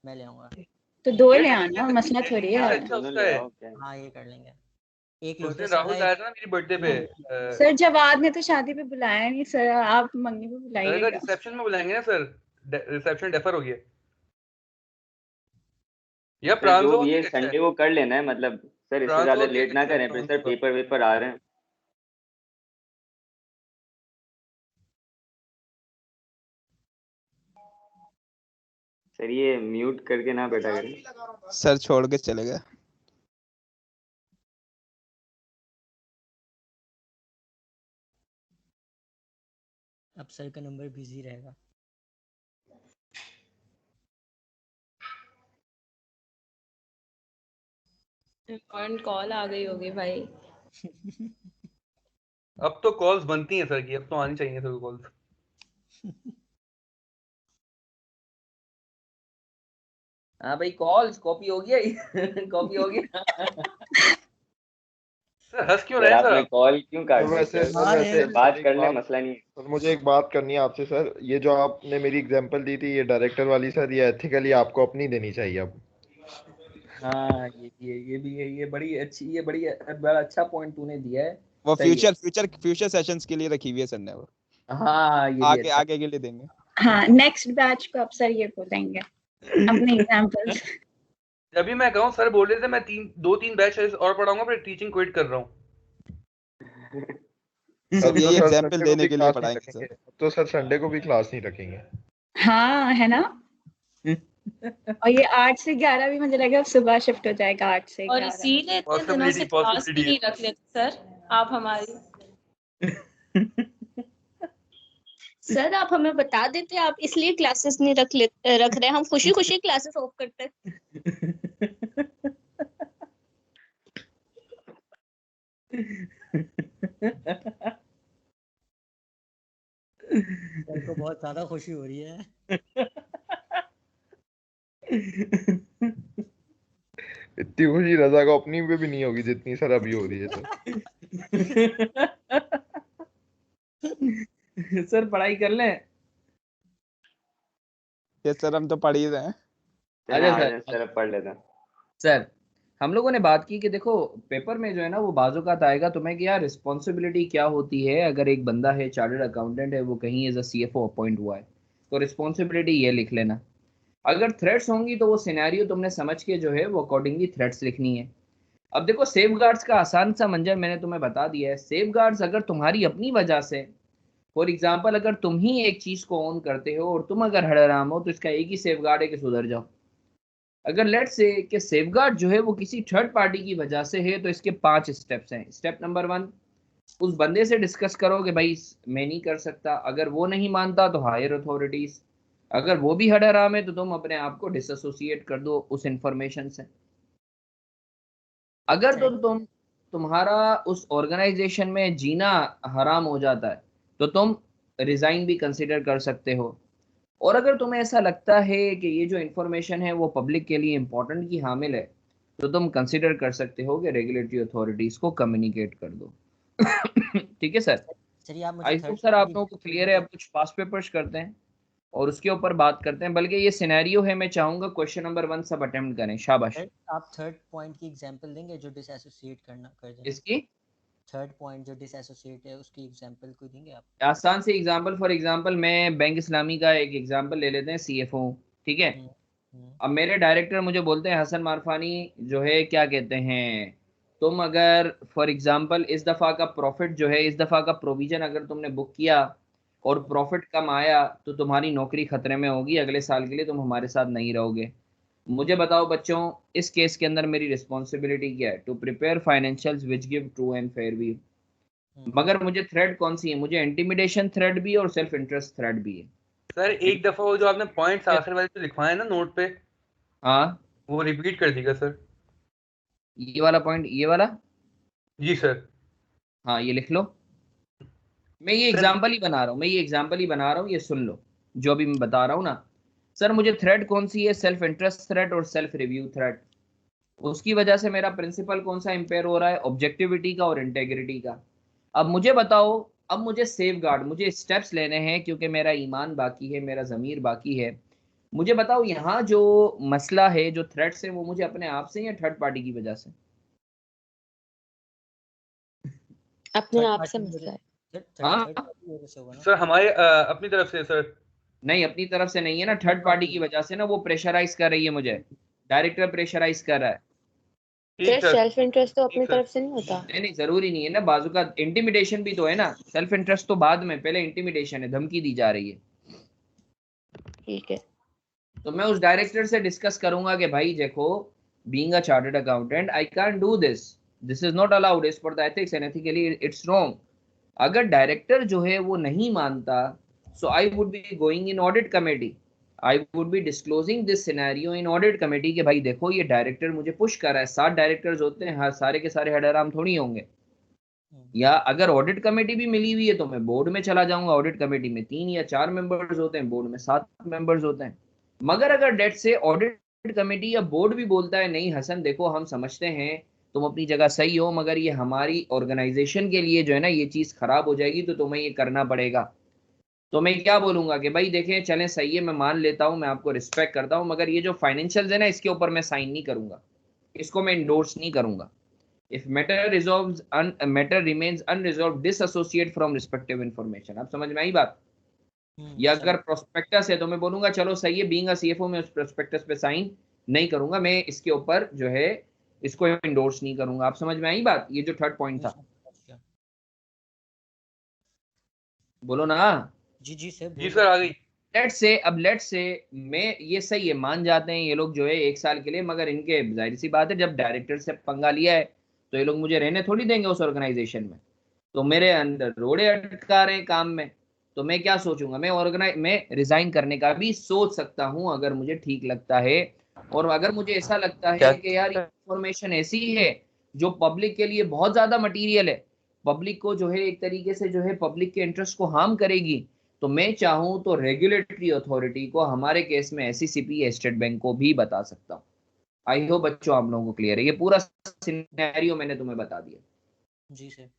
मैं ले आऊंगा। तो 2 यार ले डिलीजिया आना, का मसला थोड़ी है। अच्छा दोनों उसका ले है। आओ क्या। हाँ ये कर लेंगे, एक उस दिन लोटस राहुल वाला आया एक। था ना मेरी बर्थडे पे। सर जवाद ने तो शादी पे बुलाया नहीं सर, आप मंगनी पे सर बुलाइएगा। रिसेप्शन में बुलाएंगे ना सर, रिसेप्शन डेफर हो गया। या सर जो प्रांजो भी है केक अच्छा है, संडे को कर लेना है, मतलब सर इससे प्रांजो ज्यादा केक लेट ना अच्छा है, करें, फिर सर प्रांजो। पेपर वेपर आ रहे हैं। सर ये म्यूट करके ना बैठा करें। सर छोड़ के चले गए। अब सर का नंबर बिजी रहेगा। इम्पोर्टेंट कॉल आ गई होगी भाई। अब तो कॉल्स बनती हैं सर की, अब तो आनी चाहिए सर कॉल्स। हाँ भाई कॉल्स कॉपी हो गया कॉपी हो गया। सर हंस क्यों सर रहे हैं सर आपने आप? कॉल क्यों काट दी वैसे सर? सर वैसे बात सर एक कर ले, बात मसला नहीं है। सर मुझे एक बात करनी है आपसे सर, ये जो आपने मेरी एग्जांपल दी थी ये डायरेक्टर वाली सर, ये एथिकली आपको अपनी देनी चाहिए अब। हाँ ये भी है, ये बड़ी अच्छी, ये बड़ी बड़ा अच्छा पॉइंट तूने दिया है। वो सही है। फ्यूचर सेशंस के लिए रखी हुई है सर ने वो, हाँ ये भी आगे अच्छा। आगे के लिए देंगे। हाँ नेक्स्ट बैच को आप सर ये बोलेंगे अपने एग्जांपल्स। जब भी मैं कहूँ सर बोल रहे थे मैं 2-3 बैच और पढ़ाऊंगा, फिर टीचिंग क्विट कर रहा हूँ। सर अब तो यही सर एग्जाम्पल संडे को देने भी के लिए क्लास नहीं पढ़ाएंगे रखेंगे, सर। अब तो सर संडे को भी क्लास नहीं रखेंगे। हाँ है ना। और ये 8 से 11 भी मुझे लगा सुबह शिफ्ट हो जाएगा 8 से और 11। इसीलिए इतने दिनों से क्लास भी नहीं रख लेते सर आप हमारी। सर आप हमें बता देते, आप इसलिए क्लासेस नहीं रख रहे, हम खुशी खुशी क्लासेस ऑफ करते। सर को बहुत ज्यादा खुशी हो रही है। इतनी खुशी रजा को अपनी पे भी नहीं होगी जितनी सर अभी हो रही है सर। सर पढ़ाई कर लें। ये सर हम तो पढ़ ही रहे हैं। अच्छा सर पढ़ लेते हैं। सर हम लोगों ने बात की कि देखो पेपर में जो है ना वो बाज़-औक़ात आएगा तुम्हें कि यार रिस्पॉन्सिबिलिटी क्या होती है अगर एक बंदा है चार्टर्ड अकाउंटेंट है, वो कहीं एज अ सीएफओ अपॉइंट हुआ है, तो रिस्पॉन्सिबिलिटी ये लिख लेना। अगर थ्रेट्स होंगी तो वो सिनेरियो तुमने समझ के जो है वो अकॉर्डिंगली थ्रेट्स लिखनी है। अब देखो सेफगार्ड्स का आसान सा मंजर मैंने तुम्हें बता दिया है। सेफगार्ड्स अगर तुम्हारी अपनी वजह से, फॉर एग्जांपल अगर तुम ही एक चीज को ओन करते हो और तुम अगर हड़राम हो, तो इसका एक ही सेफगार्ड है कि सुधर जाओ। अगर लेट्स से कि सेफगार्ड जो है वो किसी थर्ड पार्टी की वजह से है, तो इसके 5 स्टेप्स हैं। स्टेप नंबर 1, उस बंदे से डिस्कस करो कि भाई मैं नहीं कर सकता। अगर वो नहीं मानता तो हायर अथॉरिटीज। अगर वो भी हड़राम है तो तुम अपने आप को डिसएसोसिएट कर दो उस इंफॉर्मेशन से। अगर तो तुम्हारा उस ऑर्गेनाइजेशन में जीना हराम हो जाता है तो तुम रिजाइन भी कंसिडर कर सकते हो। और अगर तुम्हें ऐसा लगता है कि ये जो इंफॉर्मेशन है वो पब्लिक के लिए इंपॉर्टेंट की हामिल है, तो तुम कंसिडर कर सकते हो कि रेगुलेटरी अथॉरिटीज को कम्युनिकेट कर दो। ठीक है सर। चलिए आप मुझे आई होप सर आप लोगों को क्लियर है। अब कुछ पास्ट पेपर्स करते हैं और उसके ऊपर बात करते हैं। बल्कि ये सिनेरियो है, मैं चाहूंगा क्वेश्चन नंबर 1 सब अटेम्प्ट करें। शाबाश। आप थर्ड पॉइंट की एग्जांपल देंगे जो डिसएसोसिएट करना कर देना। इसकी थर्ड पॉइंट जो डिसएसोसिएट है उसकी एग्जांपल कोई देंगे आप? आसान से एग्जांपल, फॉर एग्जांपल मैं बैंक इस्लामी का एक एग्जांपल ले लेते हैं, सीएफओ। ठीक है। अब मेरे डायरेक्टर मुझे बोलते हैं हसन मारफानी जो है क्या कहते हैं, तुम अगर फॉर एग्जांपल इस दफ़ा का प्रॉफिट जो है, इस दफ़ा का प्रोविजन अगर तुमने बुक किया और प्रॉफिट कम आया तो तुम्हारी नौकरी खतरे में होगी, अगले साल के लिए तुम हमारे साथ नहीं रहोगे। मुझे बताओ बच्चों, इस केस के अंदर मेरी रिस्पॉन्सिबिलिटी क्या है? To prepare financials which give true and fair view. मगर मुझे थ्रेड कौन सी है? मुझे इंटिमिडेशन थ्रेड भी है और सेल्फ इंटरेस्ट थ्रेड भी है। सर एक दफा वो जो आपने पॉइंट्स आखिर वाले पे लिखवाए ना नोट पे, हाँ वो रिपीट कर दीजिएगा सर। ये वाला पॉइंट, ये वाला? जी सर। हाँ ये लिख लो। मैं ये एग्जांपल ही बना रहा हूँ, ये सुन लो जो भी मैं बता रहा हूँ ना। सर मुझे थ्रेड कौन सी है? सेल्फ इंटरेस्ट थ्रेड और सेल्फ रिव्यू थ्रेड। उसकी वजह से मेरा प्रिंसिपल कौन सा इम्पेयर हो रहा है, ऑब्जेक्टिविटी का और इंटेग्रिटी का। अब मुझे बताओ, अब मुझे सेफ गार्ड, मुझे स्टेप्स लेने हैं क्योंकि मेरा ईमान बाकी है, मेरा ज़मीर बाकी है। मुझे बताओ यहाँ जो मसला है, जो थ्रेट्स है, वो मुझे अपने आप से या थर्ड पार्टी की वजह से? अपने थर्ड आप पार्टी से की मसला है। हाँ थर्ड पार्टी की वजह से होगा ना। सर हमारे अपनी तरफ से सर। नहीं, अपनी तरफ से नहीं है ना, थर्ड थर्ड पार्टी पार्टी की वजह से ना, वो प्रेशराइज कर रही है मुझे, डायरेक्टर प्रेशराइज कर रहा है। ठीक सर सर, सेल्फ इंटरेस्ट तो ठीक अपनी सर। तरफ से नहीं होता। नहीं नहीं, जरूरी नहीं है ना, बाजू का इंटिमिडेशन भी तो है ना, सेल्फ इंटरेस्ट तो बाद में, पहले इंटिमिडेशन है, धमकी दी जा रही है। ठीक है। तो मैं उस डायरेक्टर से डिस्कस करूंगा कि भाई देखो, being a chartered accountant I can't do this, this is not allowed as per the ethics and ethically it's wrong. अगर डायरेक्टर जो है वो नहीं मानता, so I would be going in audit committee, I would be disclosing this scenario in audit committee कि भाई देखो ये डायरेक्टर मुझे पुश कर रहा है। 7 डायरेक्टर्स होते हैं, हर सारे के सारे हेडराम थोड़ी होंगे। या अगर ऑडिट कमेटी भी मिली हुई है तो मैं बोर्ड में चला जाऊंगा, ऑडिट कमेटी में 3 या 4 मेंबर्स होते हैं, बोर्ड में 7 मेंबर्स होते हैं। मगर अगर डेट से ऑडिट कमेटी या बोर्ड भी बोलता है नहीं हसन देखो हम समझते हैं तुम अपनी जगह सही हो, मगर ये हमारी ऑर्गेनाइजेशन के लिए जो है ना ये चीज खराब हो जाएगी, तो तुम्हें ये करना पड़ेगा, तो मैं क्या बोलूंगा कि भाई देखें चलें सही है, मैं मान लेता हूं, मैं आपको रिस्पेक्ट करता हूं, मगर ये जो फाइनेंशियल्स है ना इसके ऊपर मैं साइन नहीं करूंगा, इसको मैं इंडोर्स नहीं करूंगा। If matter resolves matter remains unresolved, disassociate from respective information। आप समझ में आई बात? या अगर प्रोस्पेक्टस है तो मैं बोलूंगा चलो सही है, बीइंग अ सीएफओ मैं उस प्रोस्पेक्टस पे साइन नहीं करूंगा, मैं इसके ऊपर जो है इसको इंडोर्स नहीं करूंगा। आप समझ में आई बात? ये जो थर्ड पॉइंट था, बोलो ना। जी जी सर, जी सर आ गई। लेट्स से मैं ये सही है, मान जाते हैं ये लोग जो है 1 साल के लिए, मगर इनके जाहिर सी बात है जब डायरेक्टर से पंगा लिया है तो ये लोग मुझे रहने थोड़ी देंगे उस ऑर्गेनाइजेशन में, तो मेरे अंदर रोड़े अटका रहे हैं काम में, तो मैं क्या सोचूंगा, मैं रिजाइन करने का भी सोच सकता हूं अगर मुझे ठीक लगता है। और अगर मुझे ऐसा लगता है कि यार इंफॉर्मेशन ऐसी है जो पब्लिक के लिए बहुत ज्यादा मटीरियल है, पब्लिक को जो है एक तरीके से जो है पब्लिक के इंटरेस्ट को हार्म करेगी, तो मैं चाहूं तो रेगुलेटरी अथॉरिटी को, हमारे केस में एससीसीपी या स्टेट बैंक को भी बता सकता हूं। आई होप बच्चों आप लोगों को क्लियर है, ये पूरा सिनेरियो मैंने तुम्हें बता दिया। जी सर।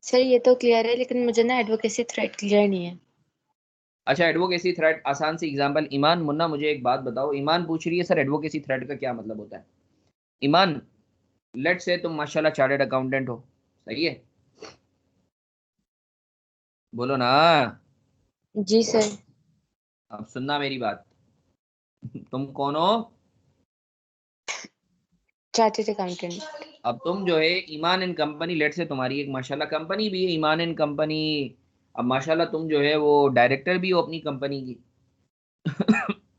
सर ये तो क्लियर है, लेकिन मुझे ना एडवोकेसी थ्रेट क्लियर नहीं है। अच्छा, एडवोकेसी थ्रेट आसान सी एग्जांपल, ईमान मुन्ना मुझे एक बात बताओ, ईमान पूछ रही है सर एडवोकेसी थ्रेट का क्या मतलब होता है। ईमान, लेट्स से तुम माशाल्लाह चार्टर्ड अकाउंटेंट हो, सही है, बोलो ना। जी सर। अब सुनना मेरी बात, तुम कौन हो? Chartered accountant. अब तुम जो है ईमान इन कंपनी, लेट से तुम्हारी एक माशाल्लाह कंपनी भी है ईमान इन कंपनी, अब माशाल्लाह तुम जो है वो डायरेक्टर भी हो अपनी कंपनी की।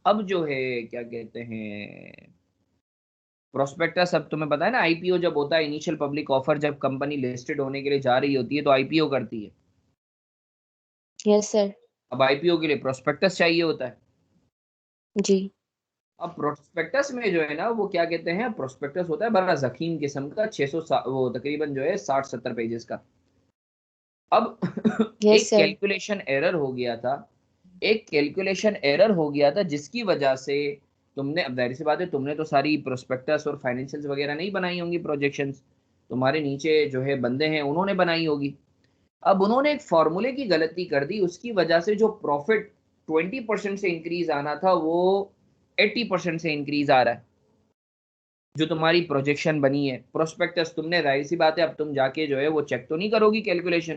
अब जो है क्या कहते हैं प्रोस्पेक्टस, अब तुम्हें पता है ना आईपीओ जब होता है, इनिशियल पब्लिक ऑफर, जब कंपनी लिस्टेड होने के लिए जा रही होती है तो आईपीओ करती है। Yes sir. अब आईपीओ के लिए प्रोस्पेक्टस चाहिए होता है। जी। अब प्रोस्पेक्टस में जो है ना वो क्या कहते हैं, प्रोस्पेक्टस होता है बड़ा जखीम किस्म का, 600 वो तकरीबन जो है 60-70 पेजेस का। अब यस एक सर। कैलकुलेशन एरर हो गया था, एक कैलकुलेशन एरर हो गया था जिसकी वजह से तुमने, अब जाहिर सी बात है तुमने तो सारी प्रोस्पेक्टस और फाइनेंशियल्स वगैरह नहीं बनाई होंगी, प्रोजेक्शंस तुम्हारे नीचे जो है बंदे हैं उन्होंने बनाई होगी। अब उन्होंने एक फॉर्मूले की गलती कर दी, उसकी वजह से जो प्रॉफिट 20% से इंक्रीज आना था वो 80% से इंक्रीज आ रहा है। जो तुम्हारी प्रोजेक्शन बनी है प्रोस्पेक्टस, तुमने जाहिर सी बात है अब तुम जाके जो है वो चेक तो नहीं करोगी कैलकुलेशन,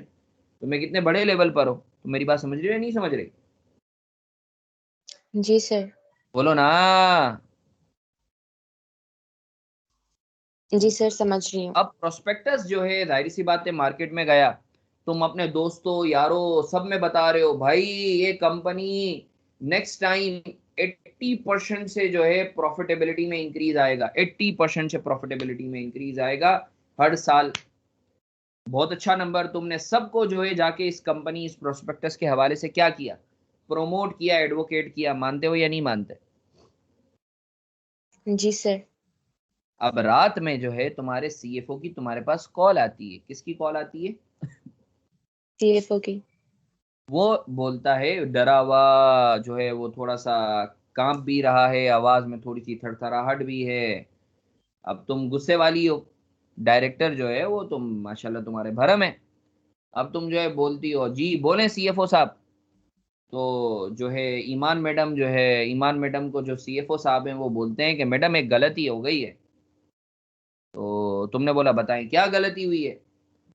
तुम्हें कितने बड़े लेवल पर हो, तुम मेरी बात समझ रही हो या नहीं समझ रही? जी सर। बोलो ना। जी सर समझ रही हूँ। अब प्रोस्पेक्टस जो है जाहिर सी बात है मार्केट में गया, तुम अपने दोस्तों यारों सब में बता रहे हो भाई ये कंपनी नेक्स्ट टाइम 80% से जो है प्रॉफिटेबिलिटी में इंक्रीज आएगा, 80% से प्रॉफिटेबिलिटी में इंक्रीज आएगा हर साल। बहुत अच्छा नंबर, तुमने सबको जो है जाके इस कंपनी इस प्रोस्पेक्टस के हवाले से क्या किया, प्रोमोट किया, एडवोकेट किया। मानते हो या नहीं मानते? जी सर। अब रात में जो है तुम्हारे सीएफओ की तुम्हारे पास कॉल आती है, किसकी कॉल आती है? सीएफओ की। वो बोलता है डरा हुआ जो है वो थोड़ा सा कांप भी रहा है, आवाज में थोड़ी सी थरथराहट भी है, अब तुम गुस्से वाली हो, डायरेक्टर जो है वो तुम माशाल्लाह तुम्हारे भरम है। अब तुम जो है बोलती हो जी बोले सीएफओ साहब, तो जो है ईमान मैडम को जो सीएफओ साहब हैं वो बोलते हैं कि मैडम एक गलती हो गई है। तो तुमने बोला बताएं क्या गलती हुई है।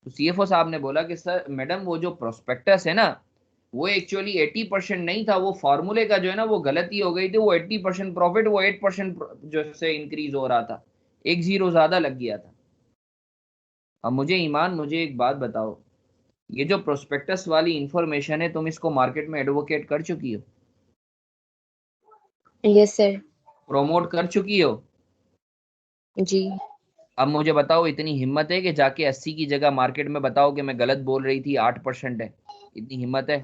तो सीएफओ साहब ने बोला कि सर मैडम वो जो प्रोस्पेक्टस है ना, वो एक्चुअली 80% नहीं था, वो फॉर्मूले का जो है ना वो गलती हो गई थी। वो 80% प्रॉफिट वो 8% जो से इंक्रीज हो रहा था, एक जीरो ज्यादा लग गया था। अब मुझे एक बात बताओ, ये जो प्रोस्पेक्टस वाली इंफॉर्मेशन है तुम इसको मार्केट में एडवोकेट कर चुकी हो, यस सर। प्रोमोट कर चुकी हो। जी। अब मुझे बताओ इतनी हिम्मत है कि जाके 80 की जगह मार्केट में बताओ कि मैं गलत बोल रही थी, 8% है, इतनी हिम्मत है?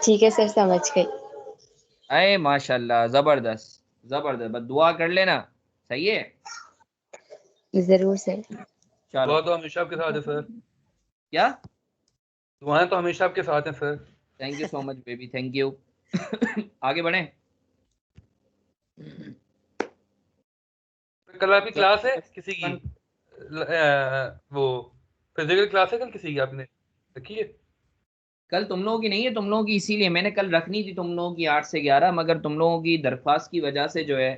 ठीक है सर, समझ गई। अरे माशाल्लाह, जबरदस्त जबरदस्त, बस दुआ कर लेना, सही है। जरूर सर। चलो, दुआ तो हमेशा आपके साथ है सर। क्या? दुआएं तो हमेशा आपके साथ हैं sir. Thank you so much baby, thank you. आगे बढ़े। कल आपकी क्लास है किसी की? वो फिजिकल क्लास है कल किसी की, आपने रखी है? कल तुम लोगों की नहीं है, तुम लोगों की इसीलिए मैंने कल रखनी थी तुम लोगों की 8 से 11, मगर तुम लोगों की दरख्वास्त की वजह से जो है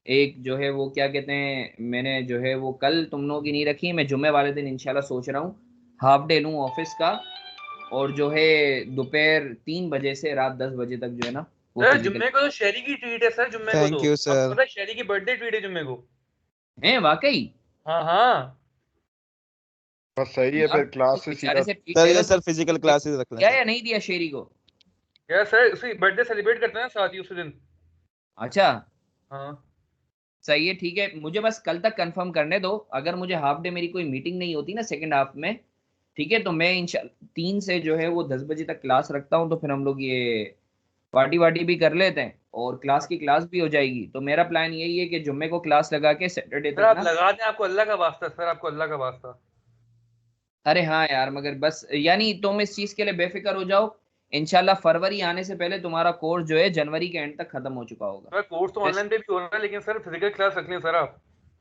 एक जो है वो क्या कहते हैं, मैंने जो है वो कल तुम लोगों की नहीं रखी। मैं जुम्मे वाले दिन इंशाल्लाह सोच रहा हूँ हाफ डे लूँ ऑफिस का, और जो है दोपहर 3 बजे से रात 10 बजे तक जो है ना वो सर फिजिकल जुम्मे को तो शेरी की ट्रीट है सर, जुम्मे को थैंक तो यू आपको सर। पता है शेरी की बर्थडे ट्रीट है जुम्मे को। है वाकई। हाँ हाँ। बस सही है, यार फिर क्लास उस से बेचारे सीधा। से ट्वीट सर ले ये लो सर फिजिकल क्लासेस रख लें क्या सर। या नहीं दिया शेरी को? यार सर उसकी बर्थडे सेलिब्रेट करते हैं साथ ही उसी दिन। अच्छा हाँ सही है, ठीक है, मुझे बस कल तक कंफर्म करने दो। अगर मुझे हाफ डे मेरी कोई मीटिंग नहीं होती ना सेकंड हाफ में, ठीक है, तो मैं इंशाल्लाह 3 से जो है वो 10 बजे तक क्लास रखता हूँ, तो फिर हम लोग ये पार्टी वार्टी भी कर लेते हैं और क्लास की क्लास भी हो जाएगी। तो मेरा प्लान यही है कि जुम्मे को क्लास लगा के सैटरडे सर तक आप ना। लगा दें, आपको अल्लाह का वास्ता सर, आपको अल्लाह का वास्ता। अरे हाँ यार, मगर बस यानी तुम इस चीज के लिए बेफिक्र हो जाओ, इंशाल्लाह फरवरी आने से पहले तुम्हारा कोर्स जो है जनवरी के एंड तक खत्म हो चुका होगा। सर कोर्स तो ऑनलाइन पे भी हो रहा है, लेकिन सर फिजिकल क्लास रख लें सर आप।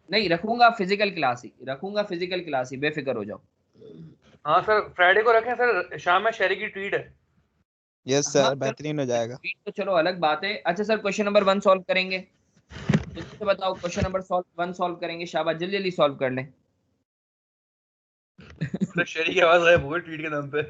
नहीं रखूंगा फिजिकल क्लास ही, रखूंगा फिजिकल क्लास ही, बेफिक्र हो जाओ। हाँ सर फ्राइडे को रखें सर, शाम में शेरी की ट्रीट है। यस हाँ सर, चलो, बेहतरीन हो जाएगा। ट्वीट तो चलो अलग बात है। अच्छा सर, क्वेश्चन नंबर 1 सॉल्व करेंगे, जल्दी से बताओ, क्वेश्चन नंबर 1 सॉल्व करेंगे, शाबाश जल्दी जल्दी सॉल्व कर लें। सर शेरी की आवाज गायब हो गई ट्वीट के नाम पे।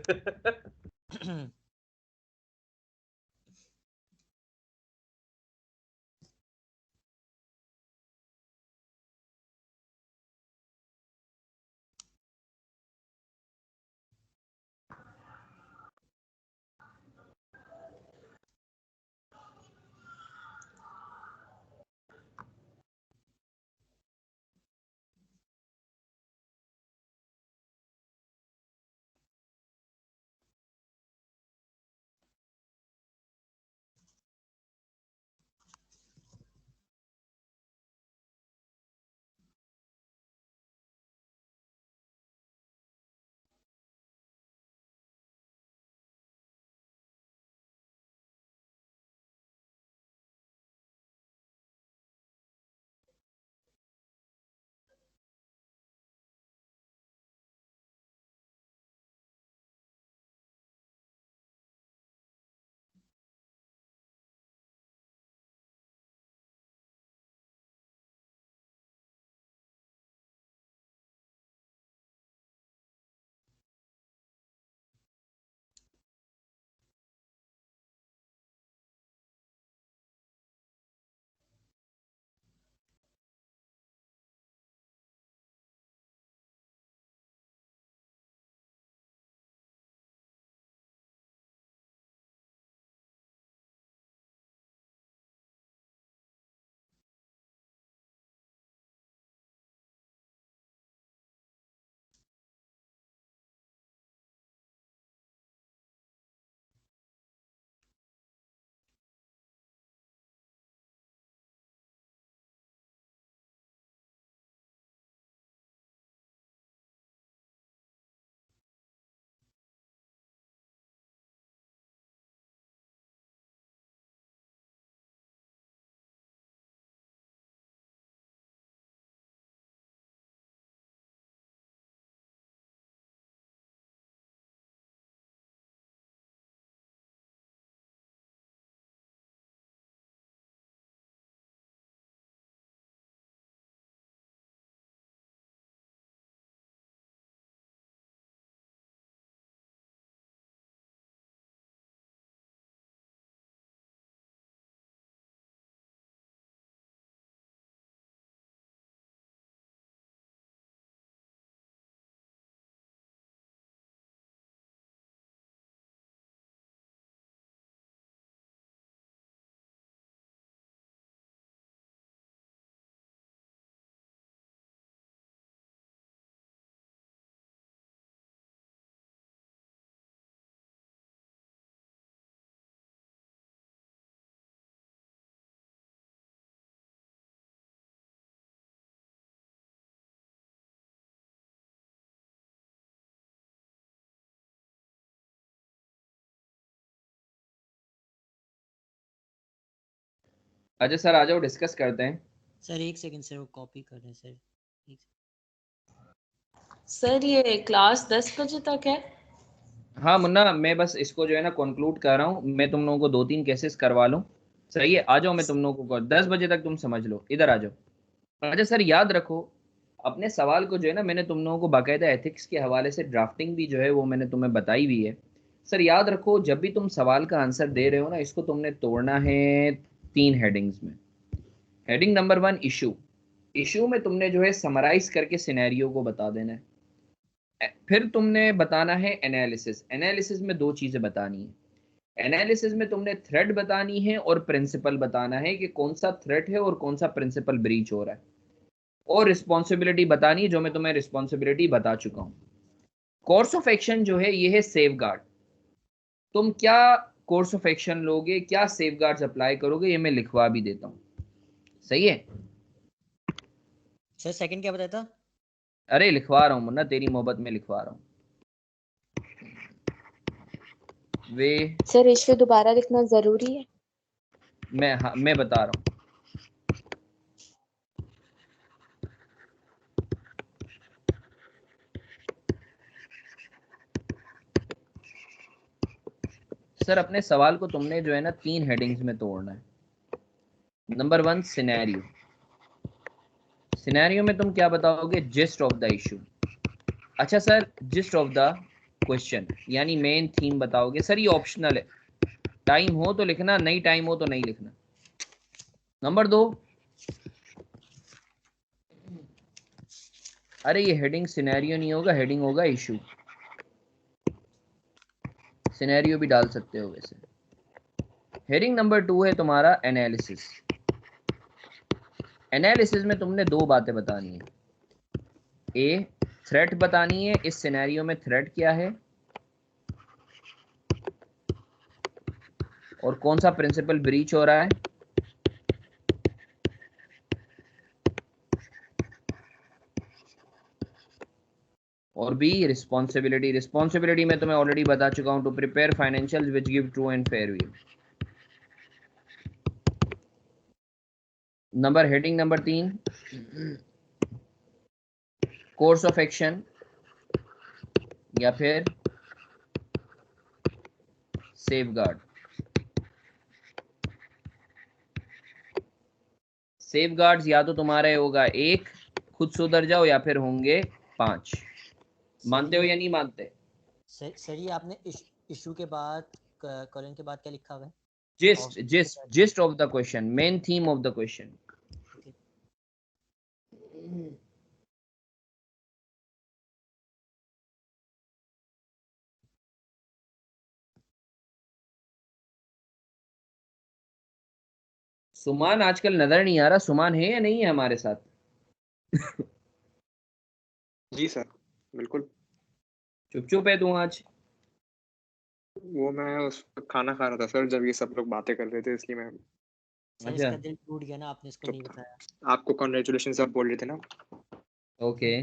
अच्छा सर आ जाओ डिस्कस करते हैं। सर एक सेकंड सर, वो कॉपी कर रहे हैं सर। सर ये क्लास 10 बजे तक है। हाँ मुन्ना, मैं बस इसको जो है ना कंक्लूड कर रहा हूँ। मैं तुम लोगों को 2-3 केसेस करवा लूँ, सही है? आ जाओ, मैं तुम लोगों को 10 बजे तक तुम समझ लो, इधर आ जाओ। अच्छा सर याद रखो, अपने सवाल को जो है ना, मैंने तुम लोगों को बाकायदा एथिक्स के हवाले से ड्राफ्टिंग भी जो है वो मैंने तुम्हें बताई हुई है। सर याद रखो, जब भी तुम सवाल का आंसर दे रहे हो ना, इसको तुमने तोड़ना है 3 हेडिंग्स में। Heading number 1 issue. इशू में तुमने जो है समराइज करके सिनेरियो को बता देना है। फिर तुमने बताना है एनालिसिस। एनालिसिस में 2 चीजें बतानी है। एनालिसिस में तुमने थ्रेट बतानी है और प्रिंसिपल बताना है कि कौन सा थ्रेट है और कौन सा प्रिंसिपल ब्रीच हो रहा है। और रिस्पॉन्सिबिलिटी बतानी है, जो मैं तुम्हें रिस्पॉन्सिबिलिटी बता चुका हूं। कोर्स ऑफ एक्शन जो है ये है सेफगार्ड। तुम क्या कोर्स ऑफ एक्शन लोगे, क्या सेफगार्ड्स अप्लाई करोगे, ये मैं लिखवा भी देता हूं, सही है? सर सेकंड क्या बताया था? अरे लिखवा रहा हूं मुन्ना, तेरी मोहब्बत में लिखवा रहा हूं। वे सर इश्यू दोबारा लिखना जरूरी है? मैं बता रहा हूं। सर अपने सवाल को तुमने जो है ना 3 हेडिंग्स में तोड़ना है। Number 1 scenario. सिनेरियो में तुम क्या बताओगे? Gist of the issue. अच्छा sir, gist of the question यानी मेन थीम बताओगे। सर ये ऑप्शनल है, टाइम हो तो लिखना, नहीं टाइम हो तो नहीं लिखना। नंबर 2, अरे ये हेडिंग सिनेरियो नहीं होगा, हेडिंग होगा इशू। सिनेरियो भी डाल सकते हो वैसे। हेडिंग नंबर 2 है तुम्हारा एनालिसिस। एनालिसिस में तुमने 2 बातें बतानी है। ए, थ्रेट बतानी है, इस सिनेरियो में थ्रेट क्या है और कौन सा प्रिंसिपल ब्रीच हो रहा है। और बी रिस्पॉन्सिबिलिटी। रिस्पॉन्सिबिलिटी में तुम्हें ऑलरेडी बता चुका हूं, to prepare financial which give true and fair view. Heading number 3 course of action या फिर सेफगार्ड। सेफगार्ड्स या तो तुम्हारे होगा 1, खुद सुधर जाओ, या फिर होंगे 5। मानते हो या नहीं मानते? सर ये आपने इशू के बाद कॉलन के बाद क्या लिखा हुआ है? Gist of the question, main theme of the question. Suman आजकल नजर नहीं आ रहा, सुमान है या नहीं है हमारे साथ? जी सर बिल्कुल। चुप चुप है तू आज? वो मैं उस खाना खा रहा था सर, जब ये सब लोग बातें कर रहे थे, इसलिए मैं सर इसका दिल टूट गया ना, आपने इसको नहीं बताया। आपको कॉन्ग्रेचुलेशन सब बोल रहे थे ना। ओके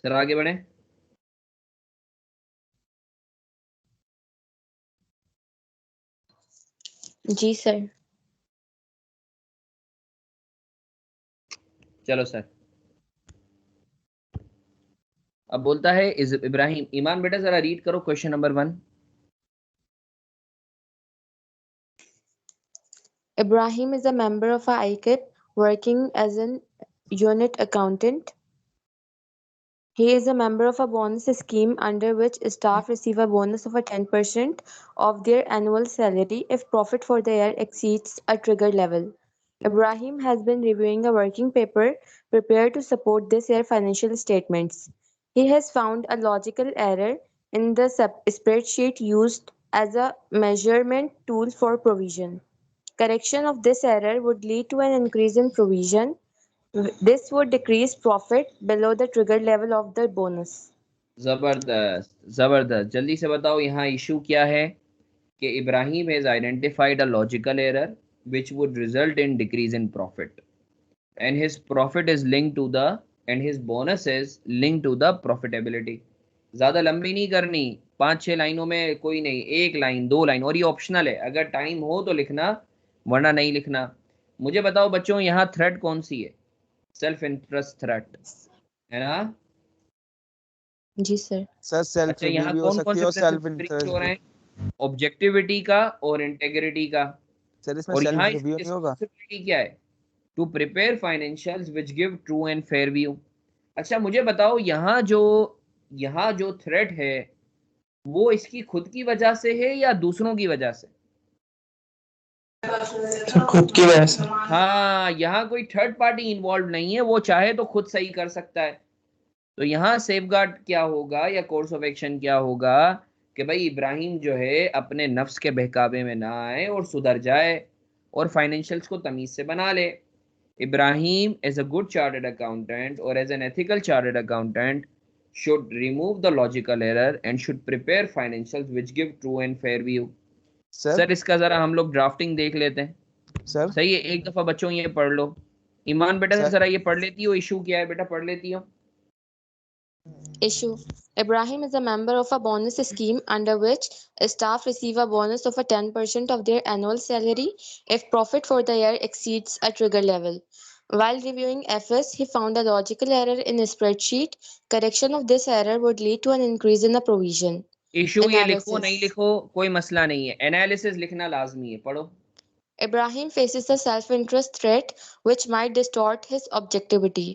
सर आगे बढ़े। जी सर। चलो सर, अब बोलता है इब्राहिम। ईमान बेटा जरा रीड करो question number 1। Ibrahim is a member of a ICAT working as an unit accountant. He is a member of a bonus scheme under which staff receive a bonus of 10% of their annual salary if profit for the year exceeds a trigger level. Ibrahim has been reviewing a working paper prepared to support this year's financial statements. He has found a logical error in the spreadsheet used as a measurement tool for provision. Correction of this error would lead to an increase in provision. This would decrease profit below the trigger level of the bonus. जबरदस्त जबरदस्त। जल्दी से बताओ यहाँ इशू क्या है कि Ibrahim has identified a logical error which would result in decrease in profit and his profit is linked to the and his bonus is linked to the profitability। ज्यादा लंबी नहीं करनी, 5-6 लाइनों में कोई नहीं, 1 लाइन 2 लाइन, और ये ऑप्शनल है, अगर टाइम हो तो लिखना वरना नहीं लिखना। मुझे बताओ बच्चों यहाँ थ्रेट कौन सी है? सेल्फ इंटरेस्ट थ्रेट है ना? जी सर। सर सेल्फ अच्छा रिव्यू यहाँ भी हो कौन कौन सकती से है और सेल्फ प्रिंसिपल इंटरेस्ट हो रहे भी। हैं? ऑब्जेक्टिविटी का और इंटेग्रिटी का। सर इसमें और सेल्फ यहाँ रिव्यू नहीं होगा? रिस्पॉन्सिबिलिटी क्या है? To prepare financials which give true and fair view. अच्छा मुझे बताओ यहाँ जो थ्रेट है वो इसकी खुद की वजह से है या दूसरों की वजह से? खुद की वजह से। हाँ, यहाँ कोई थर्ड पार्टी इन्वॉल्व नहीं है, वो चाहे तो खुद सही कर सकता है। तो यहाँ सेफगार्ड क्या होगा या कोर्स ऑफ एक्शन क्या होगा कि भाई इब्राहिम जो है अपने नफ्स के बहकावे में ना आए और सुधर जाए और फाइनेंशियल्स को तमीज से बना ले। Ibrahim as a good chartered accountant और as an ethical chartered accountant should remove the logical error and should prepare financials which give true and fair view। Sir इसका जरा हम लोग ड्राफ्टिंग देख लेते हैं। सर सही है, एक दफा बच्चों ये पढ़ लो। ईमान बेटा सर। जरा ये पढ़ लेती हो, इशू क्या है बेटा, पढ़ लेती हो? Issue. Ibrahim is a member of a bonus scheme under which staff receive a bonus of a 10% of their annual salary if profit for the year exceeds a trigger level. While reviewing FS, he found a logical error in a spreadsheet. Correction of this error would lead to an increase in the provision. Issue ये लिखो Analysis. नहीं लिखो कोई मसला नहीं है, एनालिसिस लिखना लाजमी है, पढ़ो। Ibrahim faces a self-interest threat which might distort his objectivity.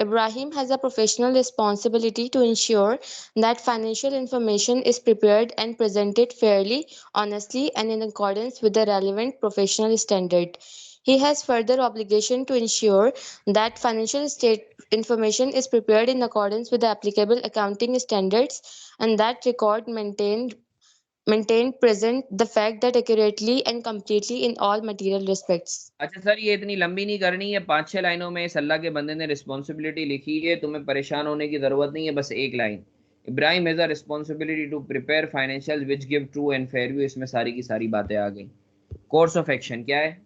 Ibrahim has a professional responsibility to ensure that financial information is prepared and presented fairly, honestly, and in accordance with the relevant professional standard. He has further obligation to ensure that financial state information is prepared in accordance with the applicable accounting standards and that record maintained present the fact that accurately and completely in all material respects. अच्छा सर ये इतनी लंबी नहीं करनी है, 5-6 लाइनों में इस अल्लाह के बंदे ने रिस्पॉन्सिबिलिटी लिखी है, तुम्हें परेशान होने की जरूरत नहीं है, बस एक line. Ibrahim has a responsibility to prepare financial which give true and fair view, इसमें सारी की सारी बातें आ गई। कोर्स ऑफ एक्शन क्या है?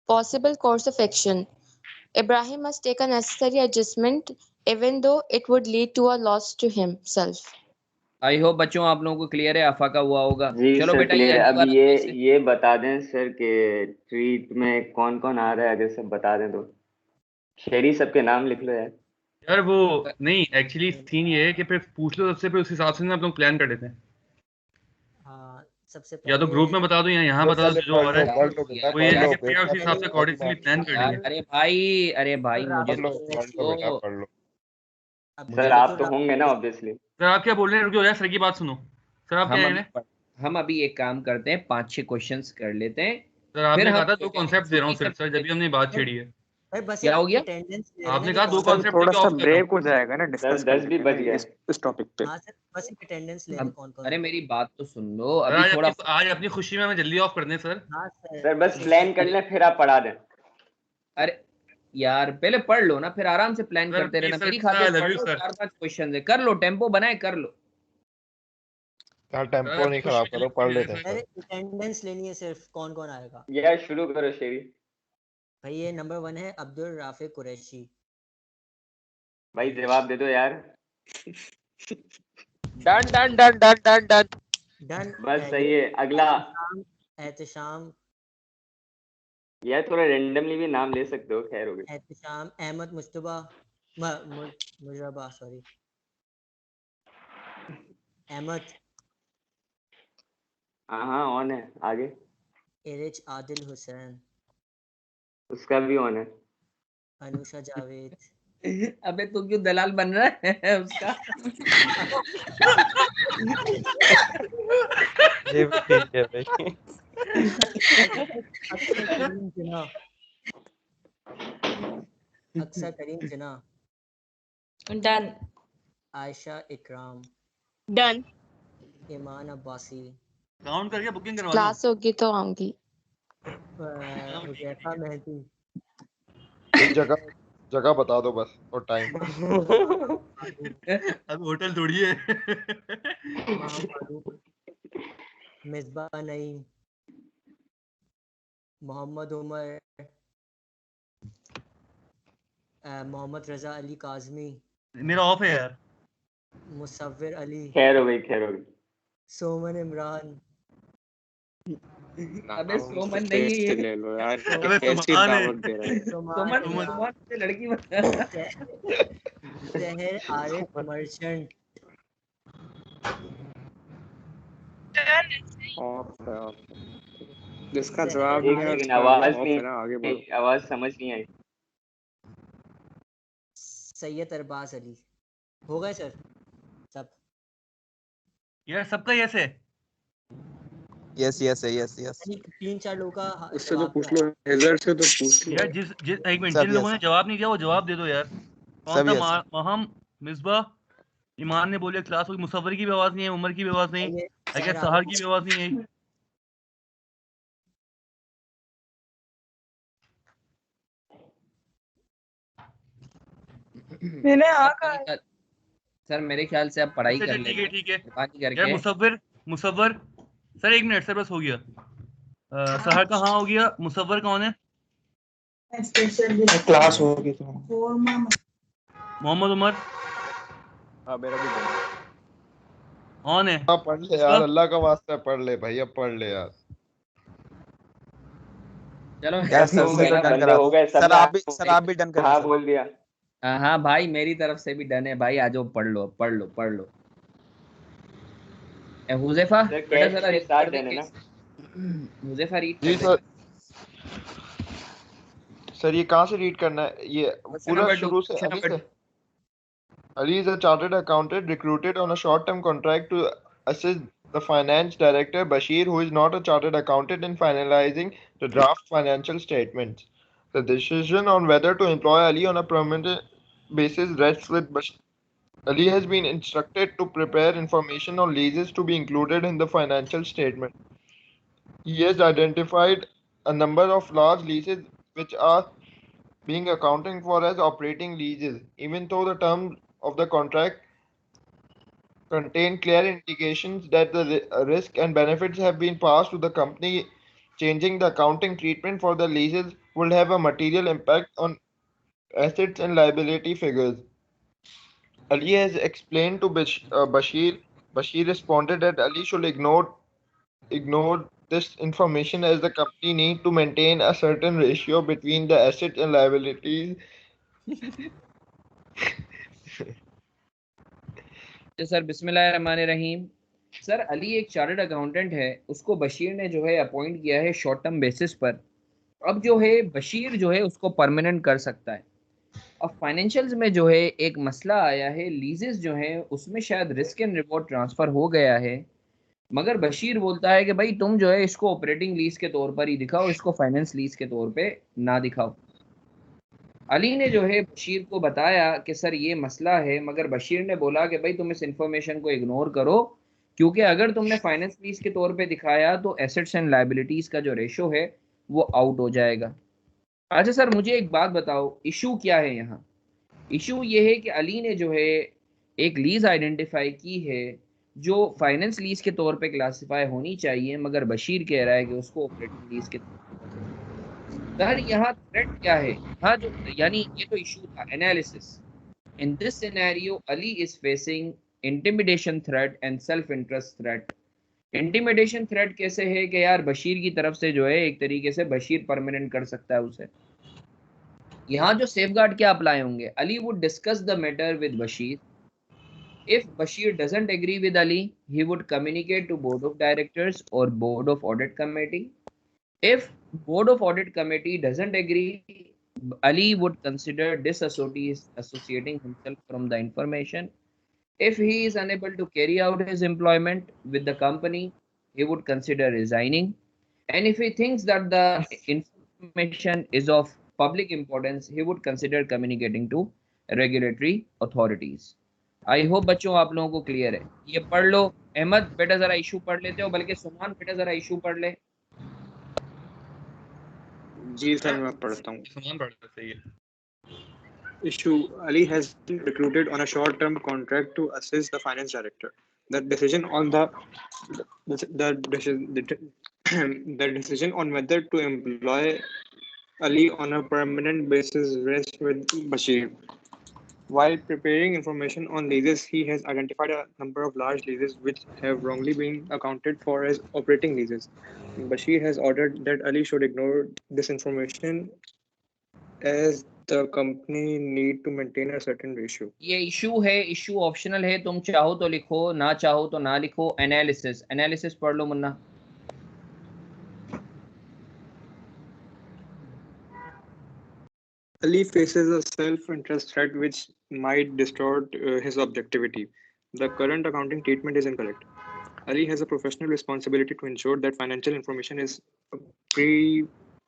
Possible course of action. Ibrahim must take a necessary adjustment even though it would lead to a loss to himself. I hope बच्चों आप लोगों को क्लियर है, आफा का हुआ होगा। जी चलो सर बेटा क्लियर ये है। अगली अब बार ये बता दें सर कि ट्रीट में कौन कौन आ रहा है, अगर सब बता दें तो। शेरी सबके नाम लिख लो यार। यार वो नहीं, एक्चुअली सीन ये है कि फिर पूछ लो सबसे, फिर उस हिसाब से ना आप लोग प्लान कर देते हैं। हाँ सबसे या तो ग्रुप में बता दो या यहाँ बता दो, जो हो रहा है वो ये है कि फिर उस हिसाब से अकॉर्डिंगली प्लान कर लेंगे। अरे भाई मुझे पढ़ लो। सर आप तो होंगे ना ऑब्वियसली। सर आप क्या बोल रहे हैं, रुको यार सर की बात सुनो। सर आप क्या हैं? हम अभी एक काम करते हैं, 5-6 क्वेश्चंस कर लेते हैं। सर आपने कहा था 2 कॉन्सेप्ट दे रहा हूँ सर, जब भी हमने बात छेड़ी है। क्या हो गया? आपने कहा 2 कॉन्सेप्ट थोड़ा सा ब्रेक हो जाएगा ना, डिस्कस 10 भी बज गया इस टॉपिक पे। हाँ सर बस एक अटेंडेंस ले लें कौन कौन। अरे मेरी बात तो सुन लो, अभी थोड़ा आज अपनी खुशी में हमें जल्दी ऑफ कर दें सर। हाँ सर बस प्लान कर लें फिर आप पढ़ा दें। अरे यार पहले पढ़ लो ना, फिर आराम से प्लान करते रहना। मेरी खातिर पढ़ लो, 4-5 क्वेश्चन है, कर लो, टेम्पो बनाए कर लो यार, टेम्पो नहीं खराब करो, पढ़ लेते हैं। अरे अटेंडेंस लेनी है सिर्फ, कौन कौन आएगा यार शुरू करो शेरी भाई। ये नंबर 1 है अब्दुल राफे कुरैशी। भाई जवाब दे दो यार। Done done done done done done done बस सही है। अगला एहतिशाम। यार थोड़ा रेंडमली भी नाम ले सकते हो, खैर हो गई। एहतिशाम अहमद मुस्तबा मुजरबा सॉरी अहमद। हाँ ऑन है। आगे एरिच आदिल हुसैन। उसका भी ऑन है। अनुषा जावेद। अबे तू क्यों दलाल बन रहा है उसका? ये भी ठीक है भाई। अक्सर करीम जिना। डन। आयशा इकराम। डन। ईमान अब्बासी। काउंट करके बुकिंग करवा क्लास होगी तो आऊंगी। हुजैफा मेहदी। एक जगह जगह बता दो बस और टाइम। अब होटल थोड़ी है। इमाम फारूक, मिसबा नईम, मोहम्मद उमर, मोहम्मद रजा अली काजमी, मेरा ऑफ है यार। मुसव्विर अली, खैर हो गई। सोमन इमरान, अबे सोमन नहीं टेस्ट है ये। ले लो यार, अबे कैसी सुमान है। दावत दे रहे हो। सुमन से लड़की बता। सहर आरिफ मर्चेंट, ऑफ है, ऑफ है। जिसका सहर जवाब एक नहीं है आरिफ, सेकंड, उसका आवाज ऑफ नहीं, है ना, आगे बढ़ो। आवाज समझ नहीं आई। सैयद अरबाज अली। हो गए सर सब? यार सबका यस है। यस यस है, यस यस। 3-4 लोगों का उससे तो जवाब पूछ नहीं लो, हेजर से तो पूछ लो। यार जिस एक मिनट, सब जिन लोगों यस ने है, जवाब नहीं दिया वो जवाब दे दो यार। कौन सब था? यस है। महम, मिसबा, ईमान ने बोले क्लास हुई, मुसव्वर की भी आवाज नहीं है, उमर की भी आवाज नहीं, ये आई गेस सहरा सहर की भी आवाज नहीं है। मैंने आकर सर मेरे ख्याल से आप पढ़ाई कर ठीक है लेते ठीक है मेहरबानी यार। करके। मुसव्वर सर एक मिनट सर, बस हो गया। सहर का हाँ हो गया। मुसव्वर कौन है? क्लास होगी तो मोहम्मद उमर हाँ मेरा भी डन है। कौन है? हाँ पढ़ ले यार, अल्लाह का वास्ता पढ़ ले भाई, अब पढ़ ले यार। चलो यार सब सर हो से गए तो ना, डन बंदे करा हो दो गए, सर, सबने आप भी डन करो हाँ सर। बोल दिया। हाँ भाई मेरी तरफ से भी डन है भाई, आ जाओ पढ़ लो पढ़ लो पढ़ लो। हुजैफा सर बेटा कैश जरा के रीड साथ कर दे देने ना। प्लीज। हुजैफा रीड जी कर दे। सर। सर ये कहाँ से रीड करना है? ये क्वेश्चन पूरा नंबर 2, शुरू से क्वेश्चन अली नंबर से। Ali is a chartered accountant recruited on a short-term contract to assist the finance director Bashir, who is not a chartered accountant, in finalizing the draft financial statements. The decision on whether to employ Ali on a permanent basis rests with Bashir. Ali has been instructed to prepare information on leases to be included in the financial statement. He has identified a number of large leases which are being accounted for as operating leases, even though the terms of the contract contain clear indications that the risk and benefits have been passed to the company. Changing the accounting treatment for the leases would have a material impact on assets and liability figures. Ali has explained to Bashir. Bashir responded that Ali should ignore this information as the company need to maintain a certain ratio between the assets and liabilities. Sir बिस्मिल्लाहिर्रहमानिर्रहीम। सर अली एक चार्टर्ड अकाउंटेंट है, उसको बशीर ने जो है अपॉइंट किया है शॉर्ट टर्म बेसिस पर। अब जो है बशीर जो है उसको परमानेंट कर सकता है। अब फाइनेंशियल्स में जो है एक मसला आया है, लीजेस जो है उसमें शायद रिस्क एंड रिवॉर्ड ट्रांसफर हो गया है, मगर बशीर बोलता है कि भाई तुम जो है इसको ऑपरेटिंग लीज के तौर पर ही दिखाओ, इसको फाइनेंस लीज के तौर पे ना दिखाओ। अली ने जो है बशीर को बताया कि सर ये मसला है, मगर बशीर ने बोला कि भाई तुम इस इंफॉर्मेशन को इग्नोर करो, क्योंकि अगर तुमने फाइनेंस लीज के तौर पे दिखाया तो एसेट्स एंड लायबिलिटीज का जो रेशो है वो आउट हो जाएगा। अच्छा सर मुझे एक बात बताओ, इशू क्या है यहाँ? इशू ये है कि अली ने जो है एक लीज आइडेंटिफाई की है जो फाइनेंस लीज के तौर पे क्लासिफाई होनी चाहिए, मगर बशीर कह रहा है कि उसको ऑपरेटिंग लीज के सर यहाँ थ्रेट क्या है? हाँ जो यानी ये तो इशू था analysis. In this scenario Ali is facing intimidation threat and self interest threat. Intimidation threat कैसे है कि यार बशीर की तरफ से जो है एक तरीके से बशीर परमानेंट कर सकता है उसे। यहाँ जो सेफगार्ड क्या अप्लाई होंगे? Ali would discuss the matter with Bashir. If Bashir doesn't agree with Ali, he would communicate to Board of Directors or Board of Audit Committee. If Board of Audit Committee doesn't agree, Ali would consider disassociating himself from the information. If he is unable to carry out his employment with the company, he would consider resigning. And if he thinks that the information is of public importance, he would consider communicating to regulatory authorities. I hope बच्चों आप लोगों को क्लियर है। ये पढ़ लो। अहमद बेटा जरा इशू पढ़ लेते हो, बल्कि सुमान बेटा जरा इशू पढ़ ले। जी सर मैं पढ़ता हूँ। सामान पढ़ सही है। issue, Ali has been recruited on a short-term contract to assist the finance director. The decision on the decision on whether to employ Ali on a permanent basis rests with Bashir. While preparing information on leases, he has identified a number of large leases which have wrongly been accounted for as operating leases. Bashir has ordered that Ali should ignore this information as the company need to maintain a certain ratio. ये इशू है, इशू ऑप्शनल है, तुम चाहो तो लिखो, ना चाहो तो ना लिखो। एनालिसिस, एनालिसिस पढ़ लो Munna. Ali faces a self-interest threat which might distort his objectivity. The current accounting treatment is incorrect. Ali has a professional responsibility to ensure that financial information is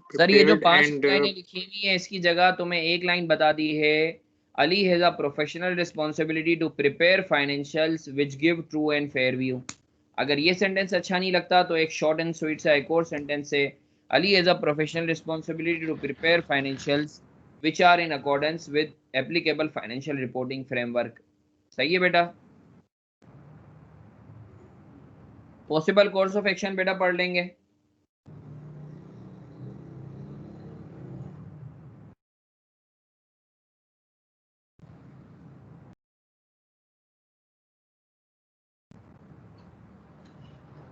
sir ये जो pre-prepared 5 and लाइनें लिखी हुई है इसकी जगह तुम्हें एक लाइन बता दी है, Ali has a professional responsibility to prepare financials which give true and fair view. अगर ये सेंटेंस अच्छा नहीं लगता तो एक शॉर्ट एंड स्वीट सा एक और सेंटेंस है, Ali has a professional responsibility to prepare financials which are in accordance with applicable financial reporting framework. सही है बेटा? पॉसिबल कोर्स ऑफ एक्शन बेटा पढ़ लेंगे।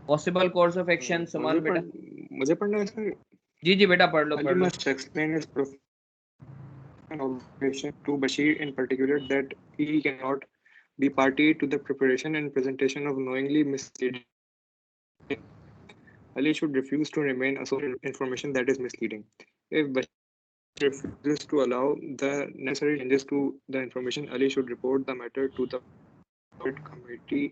पॉसिबल कोर्स ऑफ एक्शन सुमान बेटा। मुझे पढ़ना है सर। जी जी बेटा पढ़ लो Ali पढ़ लो। must explain his professional obligation to Bashir in particular that he cannot be party to the preparation and presentation of knowingly misleading. Ali should refuse to remain associated with information that is misleading. If Bashir refuses to allow the necessary changes to the information, Ali should report the matter to the audit committee,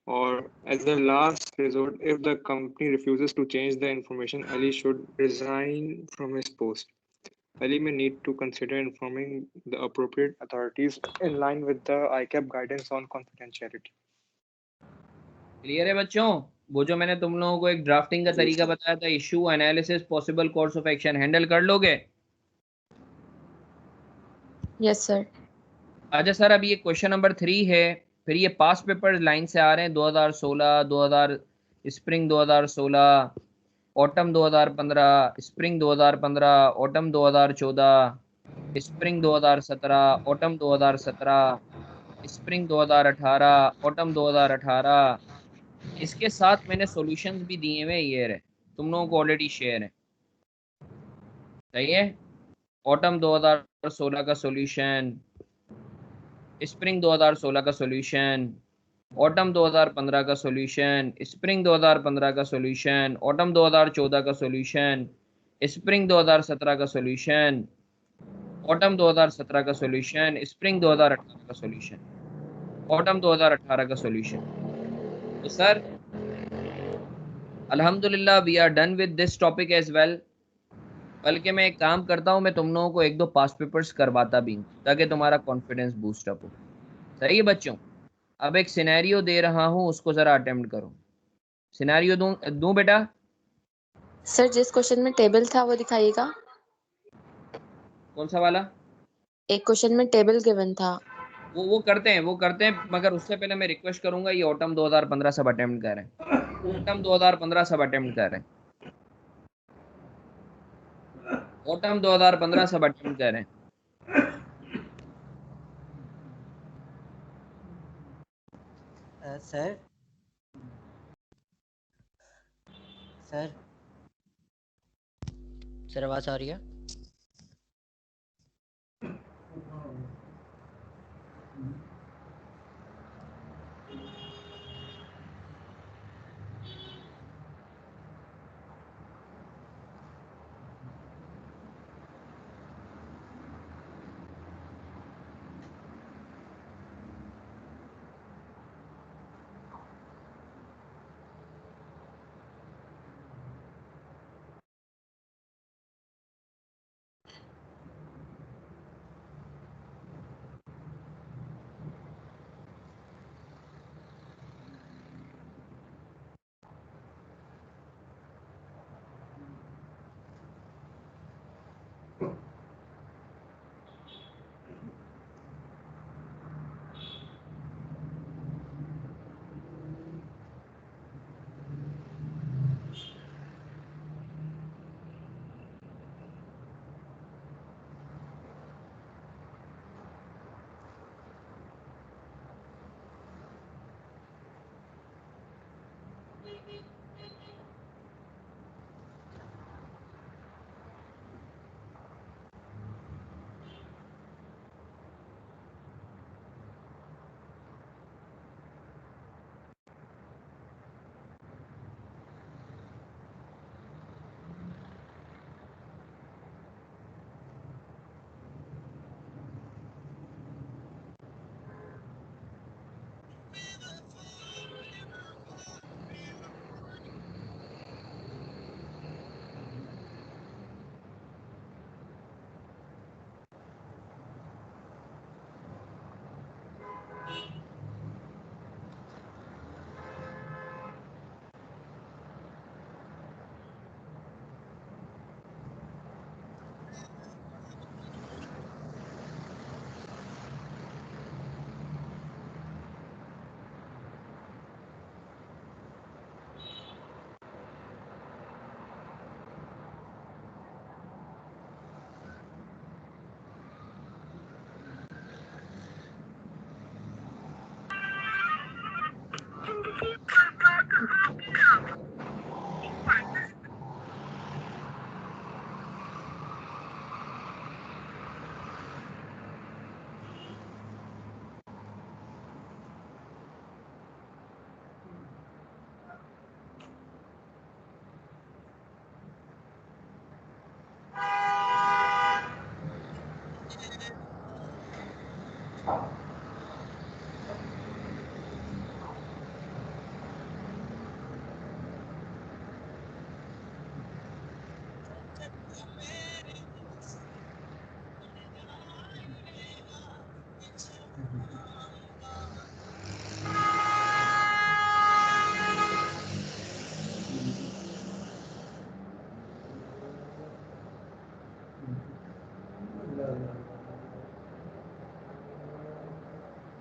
or as a last resort, if the company refuses to change the information, Ali should resign from his post. Ali may need to consider informing the appropriate authorities in line with the ICAP guidance on confidentiality. Clear है बच्चों? वो जो मैंने तुम लोगों को एक ड्राफ्टिंग का तरीका बताया था, issue, analysis, possible course of action, handle कर लोगे? Yes sir. अच्छा सर, अभी ये क्वेश्चन नंबर 3 है, फिर ये पास पेपर लाइन से आ रहे हैं 2016, 2000 spring 2016, autumn 2015, spring 2015, autumn 2014, spring 2017, autumn 2017, spring 2018, autumn 2018। इसके साथ मैंने सॉल्यूशंस भी दिए हुए, ये रहे, तुम लोगों को ऑलरेडी शेयर है। सही है? ऑटम 2016 का सॉल्यूशन, स्प्रिंग 2016 का सॉल्यूशन, ऑटम 2015 का सॉल्यूशन, स्प्रिंग 2015 का सॉल्यूशन, ऑटम 2014 का सॉल्यूशन, स्प्रिंग 2017 का सॉल्यूशन, ऑटम 2017 का सॉल्यूशन, स्प्रिंग 2018 का सॉल्यूशन, ऑटम 2018 का सॉल्यूशन। तो सर अल्हम्दुलिल्लाह we are done with this topic as well. बल्कि मैं एक काम करता हूँ, मैं तुम लोगों को 1-2 पास पेपर्स करवाता भी हूँ ताकि तुम्हारा कॉन्फिडेंस बूस्ट अप हो। सही है बच्चों? अब एक सिनेरियो दे रहा हूँ, उसको जरा अटेम्प्ट करो। सिनेरियो दूं बेटा? सर जिस क्वेश्चन में टेबल था वो दिखाइएगा। कौन सा वाला? एक क्वेश्चन में टेबल गिवन था। वो करते हैं, मगर उससे पहले मैं रिक्वेस्ट करूंगा, ये ऑटम 2015 सब अटेम्प्ट कर रहे हैं। ऑटम 2015 सब अटेम्प्ट कर रहे हैं। ऑटम 2015 सब अटेम्प्ट कर रहे हैं। सर सर सर आवाज आ रही है?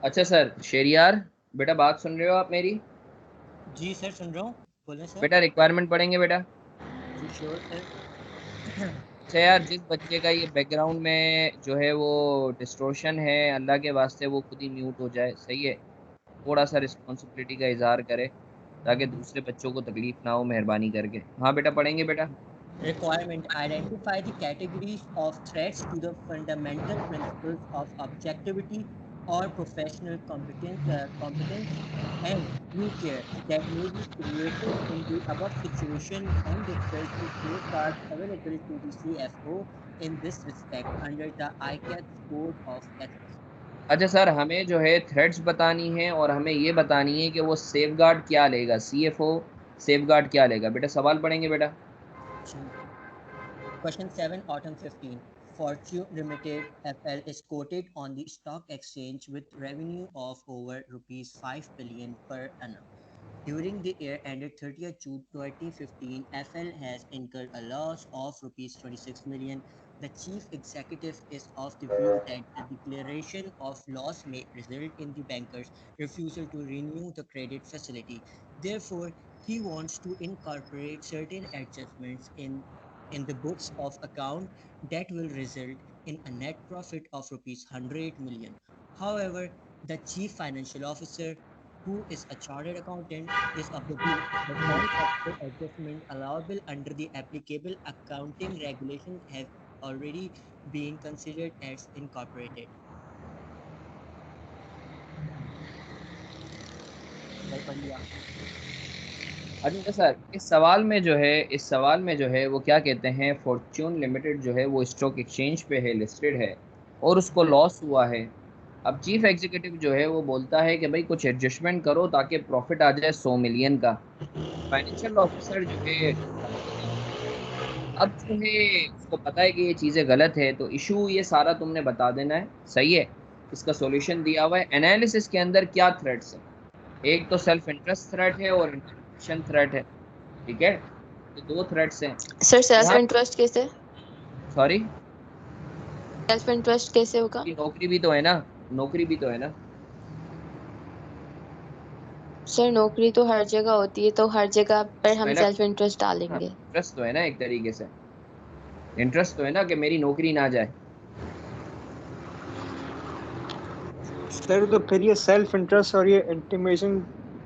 अच्छा सर, शेरियार बेटा बात सुन रहे हो आप मेरी? जी सर सुन रहा हूँ, बोले सर। बेटा रिक्वायरमेंट पढ़ेंगे बेटा? जी श्योर सर। अच्छा यार, जिस बच्चे का ये बैकग्राउंड में जो है वो डिस्टोर्शन है, अल्लाह के वास्ते वो खुद ही म्यूट हो जाए, सही है? थोड़ा सा रिस्पॉन्सिबिलिटी का इजहार करे ताकि दूसरे बच्चों को तकलीफ ना हो, मेहरबानी करके। हाँ बेटा, पढ़ेंगे बेटा? Requirement: identify the categories of threats to the fundamental principles of objectivity or professional competence and due care that may be created in the above situation and discuss the safeguards available to the CFO in this respect under the ICAT Code of Ethics. अच्छा सर, हमें जो है थ्रेड्स बतानी है और हमें ये बतानी है कि वो सेफगार्ड क्या लेगा, सीएफओ सेफगार्ड क्या लेगा। बेटा सवाल पढ़ेंगे बेटा? Question 7, Autumn 15. Fortune Limited FL is quoted on the stock exchange with revenue of over rupees 5 billion per annum. During the year ended 30th June 2015, FL has incurred a loss of rupees 26 million. The chief executive is of the view that the declaration of loss may result in the banker's refusal to renew the credit facility. Therefore, he wants to incorporate certain adjustments in the books of account that will result in a net profit of rupees 100 million. However, the chief financial officer, who is a chartered accountant, is of the view that all possible adjustments allowable under the applicable accounting regulations have already been considered as incorporated. अच्छा सर, इस सवाल में जो है वो क्या कहते हैं, फॉर्च्यून लिमिटेड जो है वो स्टॉक एक्सचेंज पे है, लिस्टेड है और उसको लॉस हुआ है। अब चीफ एग्जीक्यूटिव जो है वो बोलता है कि भाई कुछ एडजस्टमेंट करो ताकि प्रॉफिट आ जाए 100 मिलियन का। फाइनेंशियल ऑफिसर जो है अब जो है उसको पता है कि ये चीज़ें गलत है, तो इशू ये सारा तुमने बता देना है, सही है? इसका सॉल्यूशन दिया हुआ है। एनालिसिस के अंदर क्या थ्रेट्स है, एक तो सेल्फ इंटरेस्ट थ्रेट है और इंटरप्रिटेशन थ्रेट है, ठीक है? तो दो थ्रेट्स हैं सर। सेल्फ इंटरेस्ट कैसे? सॉरी, सेल्फ इंटरेस्ट कैसे होगा? नौकरी भी तो है ना, नौकरी भी तो है ना सर। नौकरी तो हर जगह होती है, तो हर जगह पर हम है ना? सेल्फ इंटरेस्ट डालेंगे। इंटरेस्ट तो है ना, एक तरीके से इंटरेस्ट तो है ना कि मेरी नौकरी ना जाए। सर तो फिर ये सेल्फ इंटरेस्ट और ये इंटिमेशन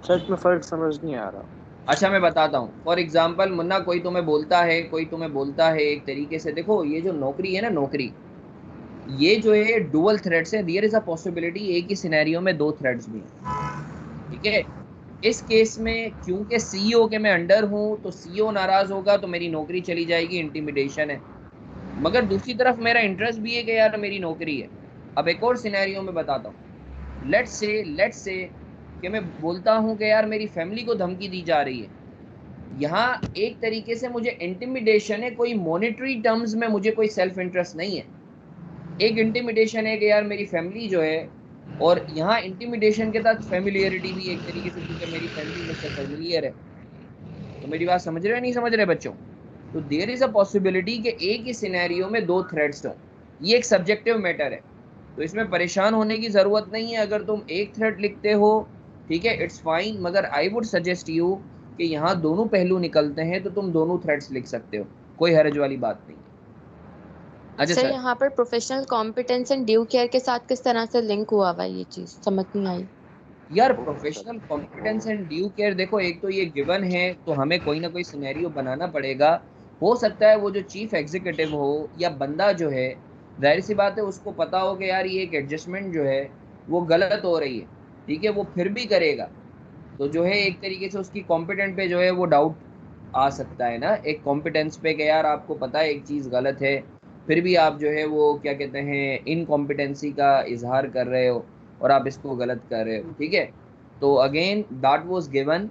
थ्रेट में फर्क समझ नहीं आ रहा। अच्छा मैं बताता हूँ। फॉर एग्जाम्पल मुन्ना, कोई तुम्हें बोलता है एक तरीके से, देखो ये जो नौकरी है ना, नौकरी ये जो है डुअल थ्रेड्स है। देयर इज अ पॉसिबिलिटी एक ही सिनेरियो में दो थ्रेड्स भी, ठीक है? इस केस में क्योंकि सीईओ के मैं अंडर हूँ तो सीईओ नाराज होगा तो मेरी नौकरी चली जाएगी, इंटिमिडेशन है। मगर दूसरी तरफ मेरा इंटरेस्ट भी है कि यार मेरी नौकरी है। अब एक और सिनेरियो में बताता हूँ। लेट्स से कि मैं बोलता हूँ कि यार मेरी फैमिली को धमकी दी जा रही है। यहाँ एक तरीके से मुझे इंटिमिडेशन है, कोई मॉनेटरी टर्म्स में मुझे कोई सेल्फ इंटरेस्ट नहीं है। एक इंटिमिडेशन है कि यार मेरी फैमिली जो है, और यहाँ इंटिमिडेशन के साथ फैमिलियरिटी भी एक तरीके से, क्योंकि मेरी फैमिली मुझसे फैमिलियर है। तो मेरी बात समझ रहे हैं नहीं समझ रहे बच्चों? तो देयर इज अ पॉसिबिलिटी कि एक ही सिनेरियो में दो थ्रेड्स हो। ये एक सब्जेक्टिव मैटर है, तो इसमें परेशान होने की ज़रूरत नहीं है। अगर तुम एक थ्रेड लिखते हो, ठीक है, इट्स फाइन, मगर आई वुड सजेस्ट यू कि यहाँ दोनों पहलू निकलते हैं तो तुम दोनों थ्रेड्स लिख सकते हो, कोई हर्ज वाली बात नहीं। अच्छा सर, यहाँ पर professional competence and due care के साथ किस तरह से लिंक हुआ हुआ, ये चीज समझ नहीं आई यार। Professional competence and due care, देखो एक तो ये गिवन है तो हमें कोई ना कोई सिनेरियो बनाना पड़ेगा। हो सकता है वो जो चीफ एग्जीक्यूटिव हो या बंदा जो है, जाहिर सी बात है उसको पता हो कि यार ये एक एडजस्टमेंट जो है वो गलत हो रही है, ठीक है, वो फिर भी करेगा। तो जो है एक तरीके से उसकी कॉम्पिटेंट पे जो है वो डाउट आ सकता है ना, एक कॉम्पिटेंस पे कि यार आपको पता है एक चीज़ गलत है, फिर भी आप जो है वो क्या कहते हैं इनकॉम्पिटेंसी का इजहार कर रहे हो और आप इसको गलत कर रहे हो, ठीक है? तो अगेन दैट वाज गिवन।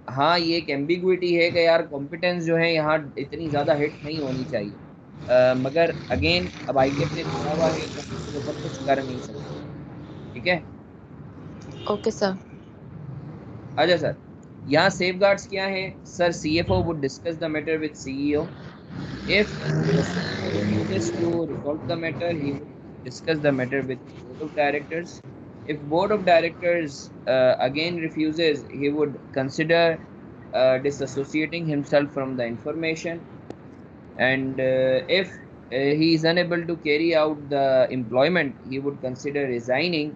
हाँ, ये एक एम्बिग्विटी है कि यार कॉम्पिटेंस जो है यहाँ इतनी ज़्यादा हिट नहीं होनी चाहिए, मगर अगेन अब आईकेप ने दिया हुआ है तो हम इसके ऊपर कुछ कर नहीं सकते, ठीक है। Okay, sir. अच्छा सर, यहाँ सेफगार्ड्स क्या है sir? CFO would discuss the matter with CEO. If the CEO refuses to resolve the matter, he would discuss the matter with board of directors. If board of directors again refuses, he would consider disassociating himself from the information. And if he is unable to carry out the employment, he would consider resigning.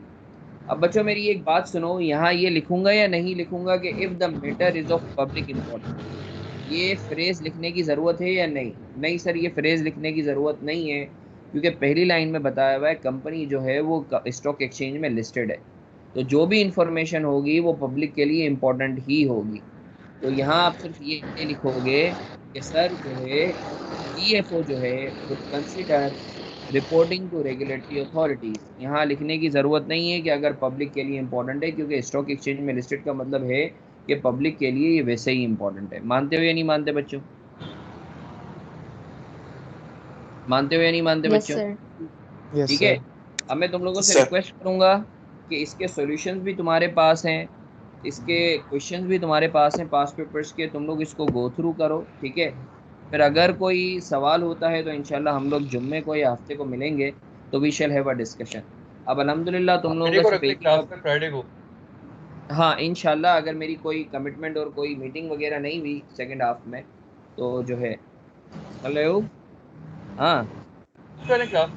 अब बच्चों मेरी एक बात सुनो, यहाँ ये लिखूंगा या नहीं लिखूंगा कि if the matter is of public importance, ये फ्रेज लिखने की जरूरत है या नहीं? नहीं सर, ये फ्रेज लिखने की जरूरत नहीं है, क्योंकि पहली लाइन में बताया हुआ है कंपनी जो है वो स्टॉक एक्सचेंज में लिस्टेड है, तो जो भी इंफॉर्मेशन होगी वो पब्लिक के लिए इम्पोर्टेंट ही होगी। तो यहाँ आप सिर्फ ये लिखोगे कि सर जो है CFO जो है would consider reporting to regulatory authorities. यहाँ लिखने की जरूरत नहीं है कि अगर पब्लिक के लिए इम्पोर्टेंट है, क्योंकि स्टॉक एक्सचेंज में लिस्टेड का मतलब है कि पब्लिक के लिए ये वैसे ही इम्पोर्टेंट है। मानते हो या नहीं मानते बच्चों? मानते हो या नहीं मानते Yes, बच्चों? sir. ठीक है। अब मैं तुम लोगों से रिक्वेस्ट करूंगा कि इसके सॉल्यूशंस भी तुम्हारे पास हैं, इसके क्वेश्चंस भी तुम्हारे पास हैं पास पेपर्स के, तुम लोग इसको गो थ्रू करो, ठीक है। फिर अगर कोई सवाल होता है तो इंशाल्लाह हम लोग जुम्मे को या हफ्ते को मिलेंगे तो we shall have a discussion. अब अल्हम्दुलिल्लाह तुम लोगों का फ्राइडे को, हाँ इंशाल्लाह, अगर मेरी कोई कमिटमेंट और कोई मीटिंग वगैरह नहीं हुई सेकंड हाफ में तो जो है हेलो हाँ क्लास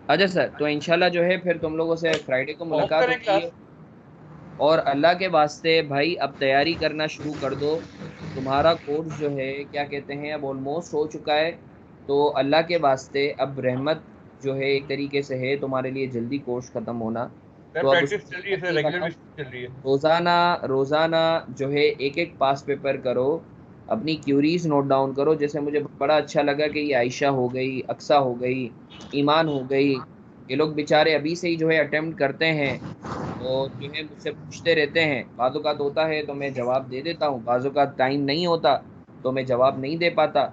अच्छा सर, तो इंशाल्लाह जो है फिर तुम लोगों से फ्राइडे को मुलाकात होगी। और अल्लाह के वास्ते भाई अब तैयारी करना शुरू कर दो, तुम्हारा कोर्स जो है क्या कहते हैं अब ऑलमोस्ट हो चुका है, तो अल्लाह के वास्ते अब रहमत जो है एक तरीके से है तुम्हारे लिए जल्दी कोर्स खत्म होना। तो अब रोजाना जो है एक एक पास पेपर करो, अपनी क्यूरीज नोट डाउन करो। जैसे मुझे बड़ा अच्छा लगा कि ये आयशा हो गई, अक्सा हो गई, ईमान हो गई, ये लोग बेचारे अभी से ही जो है अटेम्प्ट करते हैं और जो है मुझसे पूछते रहते हैं। बाज़-औक़ात होता है तो मैं जवाब दे देता हूँ, बाज़-औक़ात टाइम नहीं होता तो मैं जवाब नहीं दे पाता।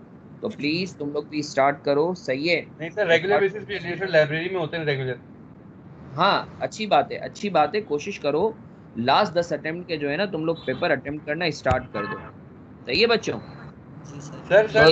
तो प्लीज तुम लोग भी स्टार्ट करो, सही है? नहीं सर, रेगुलर बेसिस पे नहीं सर, लाइब्रेरी में होते हैं रेगुलर। हाँ अच्छी बात है, अच्छी बात है। कोशिश करो लास्ट 10 अटेम्प्ट के जो है ना तुम लोग पेपर अटेम्प्ट करना स्टार्ट कर दो, सही है बच्चों? जी सर।